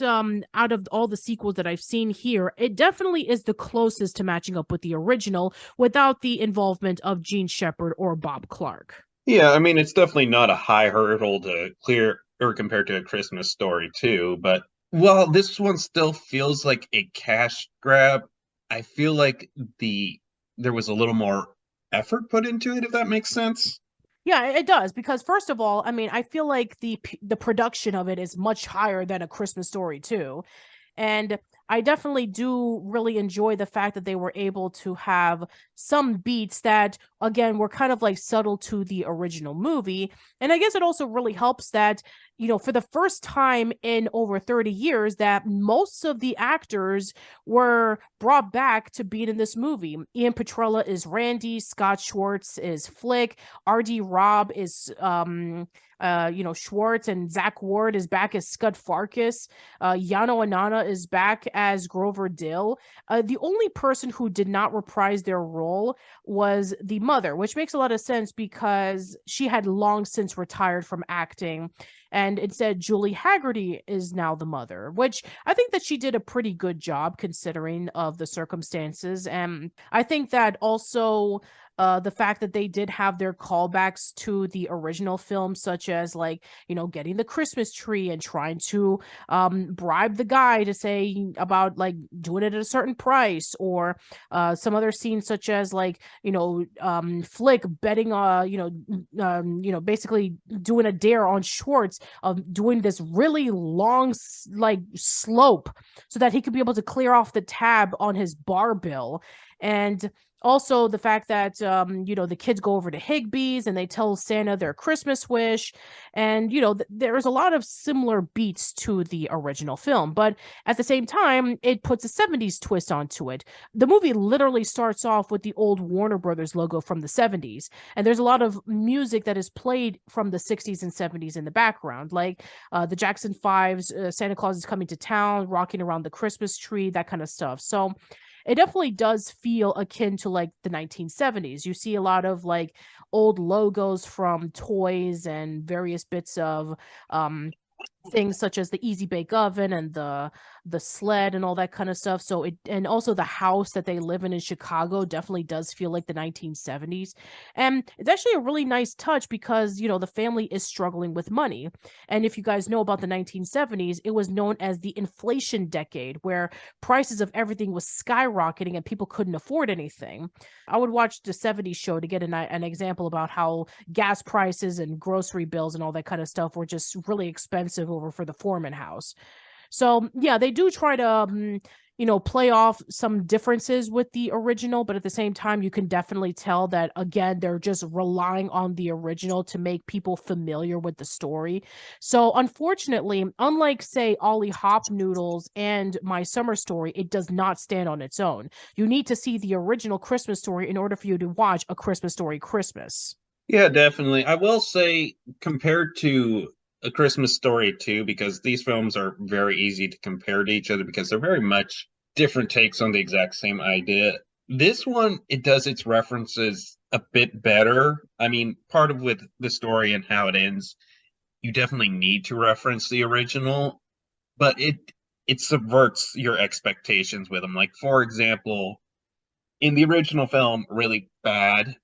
out of all the sequels that I've seen here, it definitely is the closest to matching up with the original without the involvement of Gene Shepard or Bob Clark. Yeah, I mean, it's definitely not a high hurdle to clear or compared to A Christmas Story too, but while this one still feels like a cash grab, I feel like there was a little more effort put into it, if that makes sense. Yeah, it does because first of all, I mean, I feel like the production of it is much higher than A Christmas Story too. And I definitely do really enjoy the fact that they were able to have some beats that, again, were kind of like subtle to the original movie. And I guess it also really helps that, for the first time in over 30 years, that most of the actors were brought back to be in this movie. Ian Petrella is Randy, Scott Schwartz is Flick, R.D. Robb is Schwartz, and Zach Ward is back as Scud Farkas. Yano Anana is back as Grover Dill. The only person who did not reprise their role was the mother, which makes a lot of sense because she had long since retired from acting. And instead, Julie Haggerty is now the mother, which I think that she did a pretty good job considering of the circumstances. And I think that also the fact that they did have their callbacks to the original film, such as like, getting the Christmas tree and trying to bribe the guy to say about like doing it at a certain price, or some other scenes such as like, Flick betting, basically doing a dare on Schwartz of doing this really long like slope so that he could be able to clear off the tab on his bar bill. And also the fact that the kids go over to Higbee's and they tell Santa their Christmas wish, and there's a lot of similar beats to the original film, but at the same time it puts a 70s twist onto it. The movie literally starts off with the old Warner Brothers logo from the 70s, and there's a lot of music that is played from the 60s and 70s in the background, like the Jackson Fives, Santa Claus is Coming to Town, Rocking Around the Christmas Tree, that kind of stuff. So it definitely does feel akin to like the 1970s. You see a lot of like old logos from toys and various bits of things such as the Easy Bake Oven and the sled and all that kind of stuff. So and also the house that they live in Chicago definitely does feel like the 1970s. And it's actually a really nice touch because, the family is struggling with money. And if you guys know about the 1970s, it was known as the inflation decade, where prices of everything was skyrocketing and people couldn't afford anything. I would watch the 70s show to get an example about how gas prices and grocery bills and all that kind of stuff were just really expensive over for the Foreman house. So yeah, they do try to play off some differences with the original, but at the same time you can definitely tell that again they're just relying on the original to make people familiar with the story. So unfortunately, unlike say Ollie Hopnoodles and My Summer Story, it does not stand on its own. You need to see the original Christmas Story in order for you to watch A Christmas Story Christmas. Yeah, definitely. I will say, compared to A Christmas Story too, because these films are very easy to compare to each other because they're very much different takes on the exact same idea. This one, it does its references a bit better. I mean, part of with the story and how it ends, you definitely need to reference the original, but it subverts your expectations with them. Like, for example, in the original film, really bad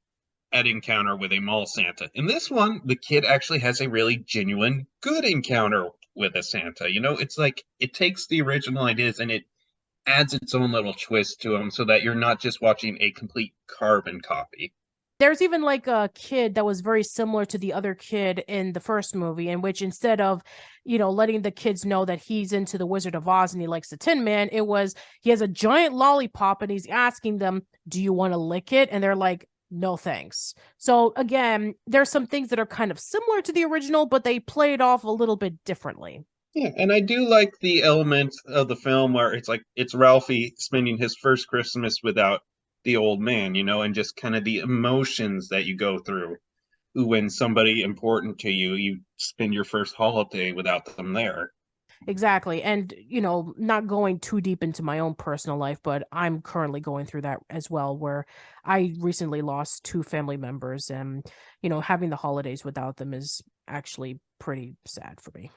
at encounter with a mall Santa. In this one, the kid actually has a really genuine good encounter with a Santa. It's like it takes the original ideas and it adds its own little twist to them so that you're not just watching a complete carbon copy. There's even like a kid that was very similar to the other kid in the first movie, in which instead of, letting the kids know that he's into the Wizard of Oz and he likes the Tin Man, it was he has a giant lollipop and he's asking them, "Do you want to lick it?" And they're like, "No, thanks." So again, there's some things that are kind of similar to the original, but they play it off a little bit differently. Yeah, and I do like the element of the film where it's like it's Ralphie spending his first Christmas without the old man, and just kind of the emotions that you go through when somebody important to you, you spend your first holiday without them there. Exactly. And, not going too deep into my own personal life, but I'm currently going through that as well, where I recently lost two family members, and, having the holidays without them is actually pretty sad for me.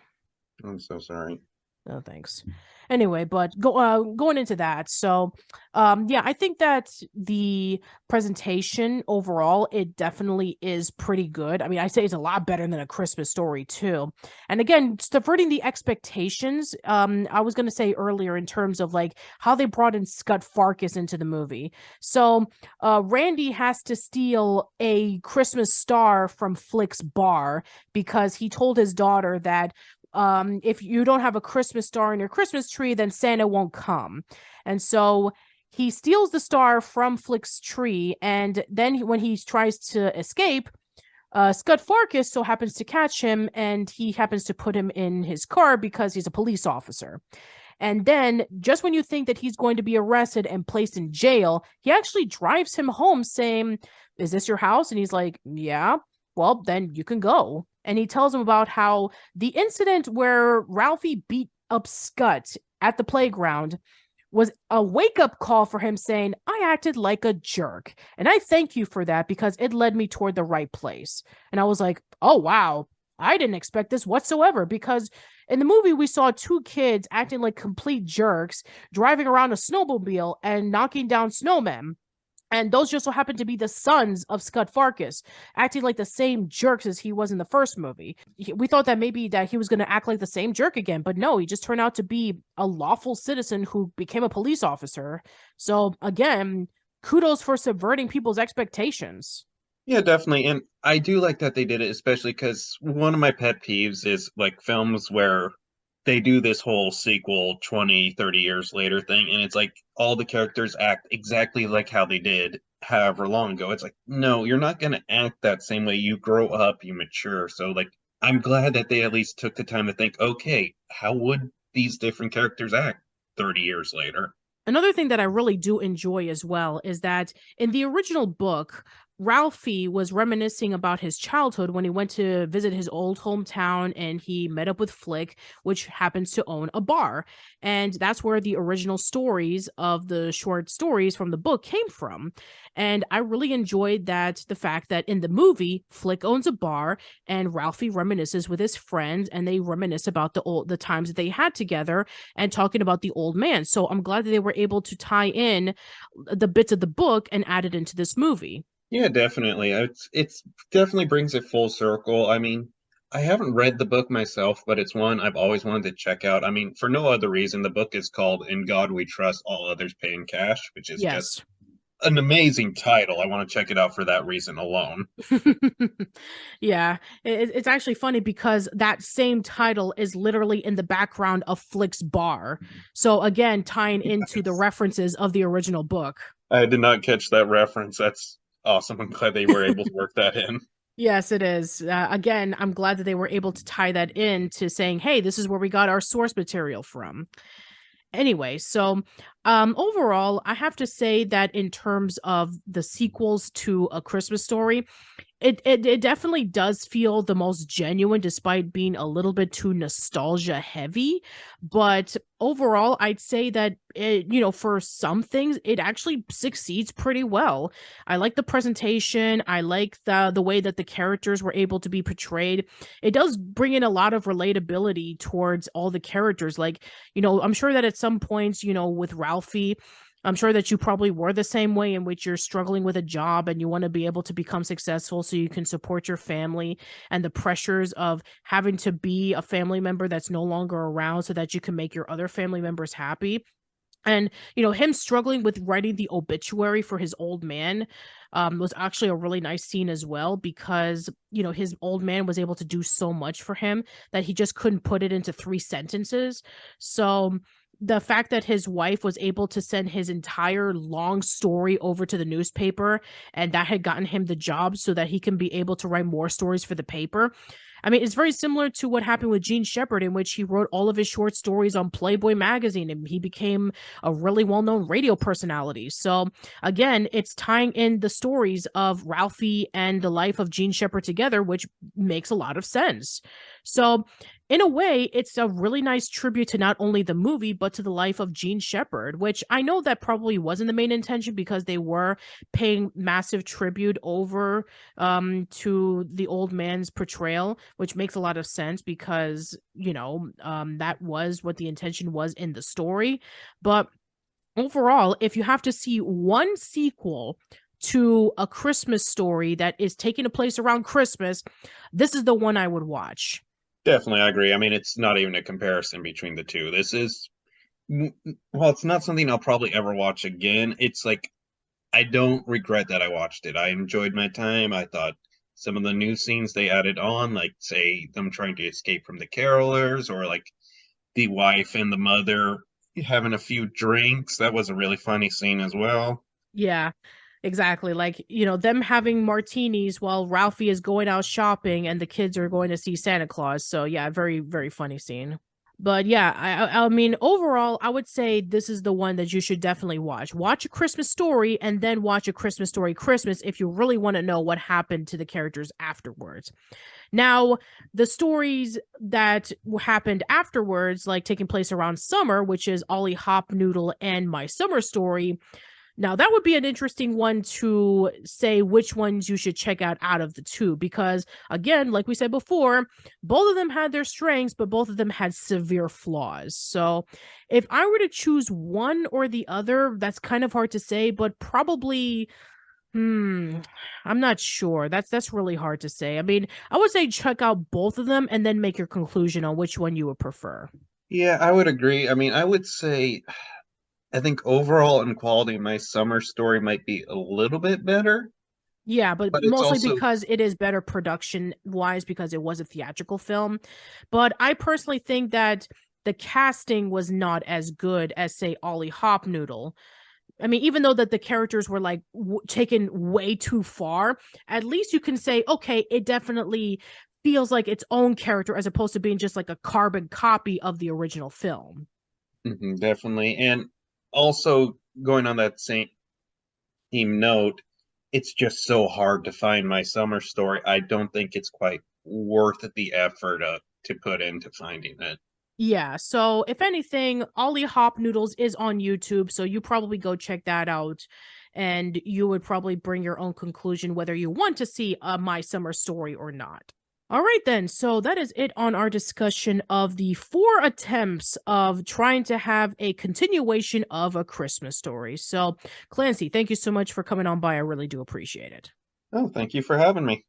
I'm so sorry. No, thanks. Anyway, but going into that, so yeah, I think that the presentation overall, it definitely is pretty good. I mean, I say it's a lot better than A Christmas Story too. And again, subverting the expectations, I was gonna say earlier in terms of like how they brought in Scott Farkus into the movie. So Randy has to steal a Christmas star from Flick's bar because he told his daughter that if you don't have a Christmas star in your Christmas tree, then Santa won't come. And so he steals the star from Flick's tree, and then when he tries to escape, Scud Farkus so happens to catch him, and he happens to put him in his car because he's a police officer. And then, just when you think that he's going to be arrested and placed in jail, he actually drives him home saying, "Is this your house?" And he's like, "Yeah." "Well, then you can go." And he tells him about how the incident where Ralphie beat up Scut at the playground was a wake up call for him, saying, "I acted like a jerk. And I thank you for that because it led me toward the right place." And I was like, oh, wow. I didn't expect this whatsoever, because in the movie, we saw two kids acting like complete jerks, driving around a snowmobile and knocking down snowmen. And those just so happen to be the sons of Scud Farkus, acting like the same jerks as he was in the first movie. We thought that maybe that he was going to act like the same jerk again, but no, he just turned out to be a lawful citizen who became a police officer. So again, kudos for subverting people's expectations. Yeah, definitely. And I do like that they did it, especially because one of my pet peeves is like films where they do this whole sequel 20, 30 years later thing, and it's like all the characters act exactly like how they did however long ago. It's like, no, you're not going to act that same way. You grow up, you mature. So, like, I'm glad that they at least took the time to think, okay, how would these different characters act 30 years later? Another thing that I really do enjoy as well is that in the original book, Ralphie was reminiscing about his childhood when he went to visit his old hometown, and he met up with Flick, which happens to own a bar. And that's where the original stories of the short stories from the book came from. And I really enjoyed that, the fact that in the movie, Flick owns a bar and Ralphie reminisces with his friends, and they reminisce about the times that they had together and talking about the old man. So I'm glad that they were able to tie in the bits of the book and add it into this movie. Yeah, definitely. It's definitely brings it full circle. I mean, I haven't read the book myself, but it's one I've always wanted to check out. I mean, for no other reason, the book is called "In God We Trust, All Others Pay in Cash," which is just Yes. an amazing title. I want to check it out for that reason alone. Yeah, it's actually funny because that same title is literally in the background of Flick's bar. So again, tying into the references of the original book. I did not catch that reference. That's awesome. I'm glad they were able to work that in. Yes, it is. Again, I'm glad that they were able to tie that in to saying, "Hey, this is where we got our source material from." Anyway, so overall, I have to say that in terms of the sequels to A Christmas Story, it definitely does feel the most genuine, despite being a little bit too nostalgia heavy. But overall, I'd say that for some things, it actually succeeds pretty well. I like the presentation. I like the way that the characters were able to be portrayed. It does bring in a lot of relatability towards all the characters. Like, I'm sure that at some points, with Ralphie, I'm sure that you probably were the same way, in which you're struggling with a job and you want to be able to become successful so you can support your family, and the pressures of having to be a family member that's no longer around so that you can make your other family members happy. And, him struggling with writing the obituary for his old man was actually a really nice scene as well, because, his old man was able to do so much for him that he just couldn't put it into 3 sentences. So the fact that his wife was able to send his entire long story over to the newspaper, and that had gotten him the job so that he can be able to write more stories for the paper. I mean, it's very similar to what happened with Gene Shepard, in which he wrote all of his short stories on Playboy magazine, and he became a really well-known radio personality. So again, it's tying in the stories of Ralphie and the life of Gene Shepard together, which makes a lot of sense. So in a way, it's a really nice tribute to not only the movie, but to the life of Gene Shepard, which I know that probably wasn't the main intention, because they were paying massive tribute over to the old man's portrayal, which makes a lot of sense because, that was what the intention was in the story. But overall, if you have to see one sequel to A Christmas Story that is taking place around Christmas, this is the one I would watch. Definitely, I agree. I mean, it's not even a comparison between the two. This is, well, it's not something I'll probably ever watch again. It's like, I don't regret that I watched it. I enjoyed my time. I thought some of the new scenes they added on, like say them trying to escape from the carolers, or like the wife and the mother having a few drinks. That was a really funny scene as well. Yeah, exactly. Like, them having martinis while Ralphie is going out shopping and the kids are going to see Santa Claus. So, yeah, very, very funny scene. But yeah, I mean, overall, I would say this is the one that you should definitely watch. Watch A Christmas Story and then watch A Christmas Story Christmas if you really want to know what happened to the characters afterwards. Now, the stories that happened afterwards, like taking place around summer, which is Ollie Hopnoodle and My Summer Story, now, that would be an interesting one to say which ones you should check out of the two, because again, like we said before, both of them had their strengths, but both of them had severe flaws. So, if I were to choose one or the other, that's kind of hard to say, but probably I'm not sure. That's really hard to say. I mean, I would say check out both of them and then make your conclusion on which one you would prefer. Yeah, I would agree. I mean, I would say I think overall in quality, my summer story might be a little bit better, Yeah, but but it's mostly also because it is better production wise because it was a theatrical film. But I personally think that the casting was not as good as, say, Ollie Hopnoodle. I mean, even though that the characters were like taken way too far, at least you can say, okay, it definitely feels like its own character as opposed to being just like a carbon copy of the original film. definitely. And also going on that same team note, it's just so hard to find my summer story. I don't think it's quite worth the effort to put into finding it. Yeah, so if anything, Ollie Hop Noodles is on YouTube, so you probably go check that out, and you would probably bring your own conclusion whether you want to see a My Summer Story or not. All right, then. So that is it on our discussion of the four attempts of trying to have a continuation of A Christmas Story. So, Clancy, thank you so much for coming on by. I really do appreciate it. Oh, thank you for having me.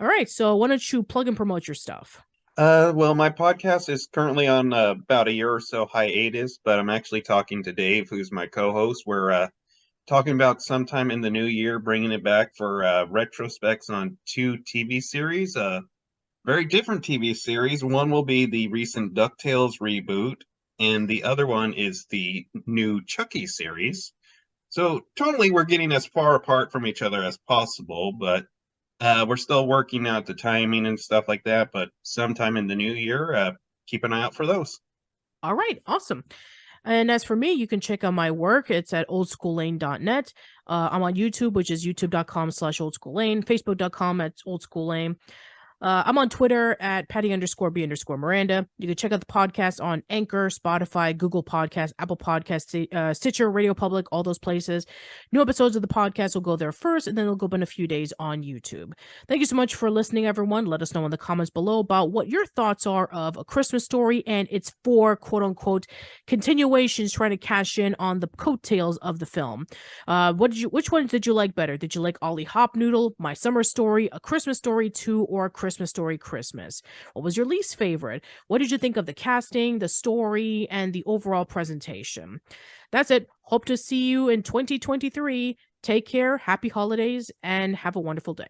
All right, so why don't you plug and promote your stuff? Well, my podcast is currently on about a year or so hiatus, but I'm actually talking to Dave, who's my co-host. We're talking about sometime in the new year, bringing it back for retrospects on two TV series, very different TV series. One will be the recent DuckTales reboot, and the other one is the new Chucky series. So totally, we're getting as far apart from each other as possible, but we're still working out the timing and stuff like that. But sometime in the new year, keep an eye out for those. All right, awesome. And as for me, you can check out my work. It's at oldschoollane.net. I'm on YouTube, which is youtube.com/oldschoollane, facebook.com at oldschoollane. I'm on Twitter at Patty_B_Miranda. You can check out the podcast on Anchor, Spotify, Google Podcasts, Apple Podcasts, Stitcher, Radio Public, all those places. New episodes of the podcast will go there first, and then they'll go up in a few days on YouTube. Thank you so much for listening, everyone. Let us know in the comments below about what your thoughts are of A Christmas Story and its four quote-unquote continuations trying to cash in on the coattails of the film. Which ones did you like better? Did you like Ollie Hopnoodle, My Summer Story, A Christmas Story 2, or Christmas Story Christmas? What was your least favorite? What did you think of the casting, the story, and the overall presentation? That's it. Hope to see you in 2023. Take care, happy holidays, and have a wonderful day.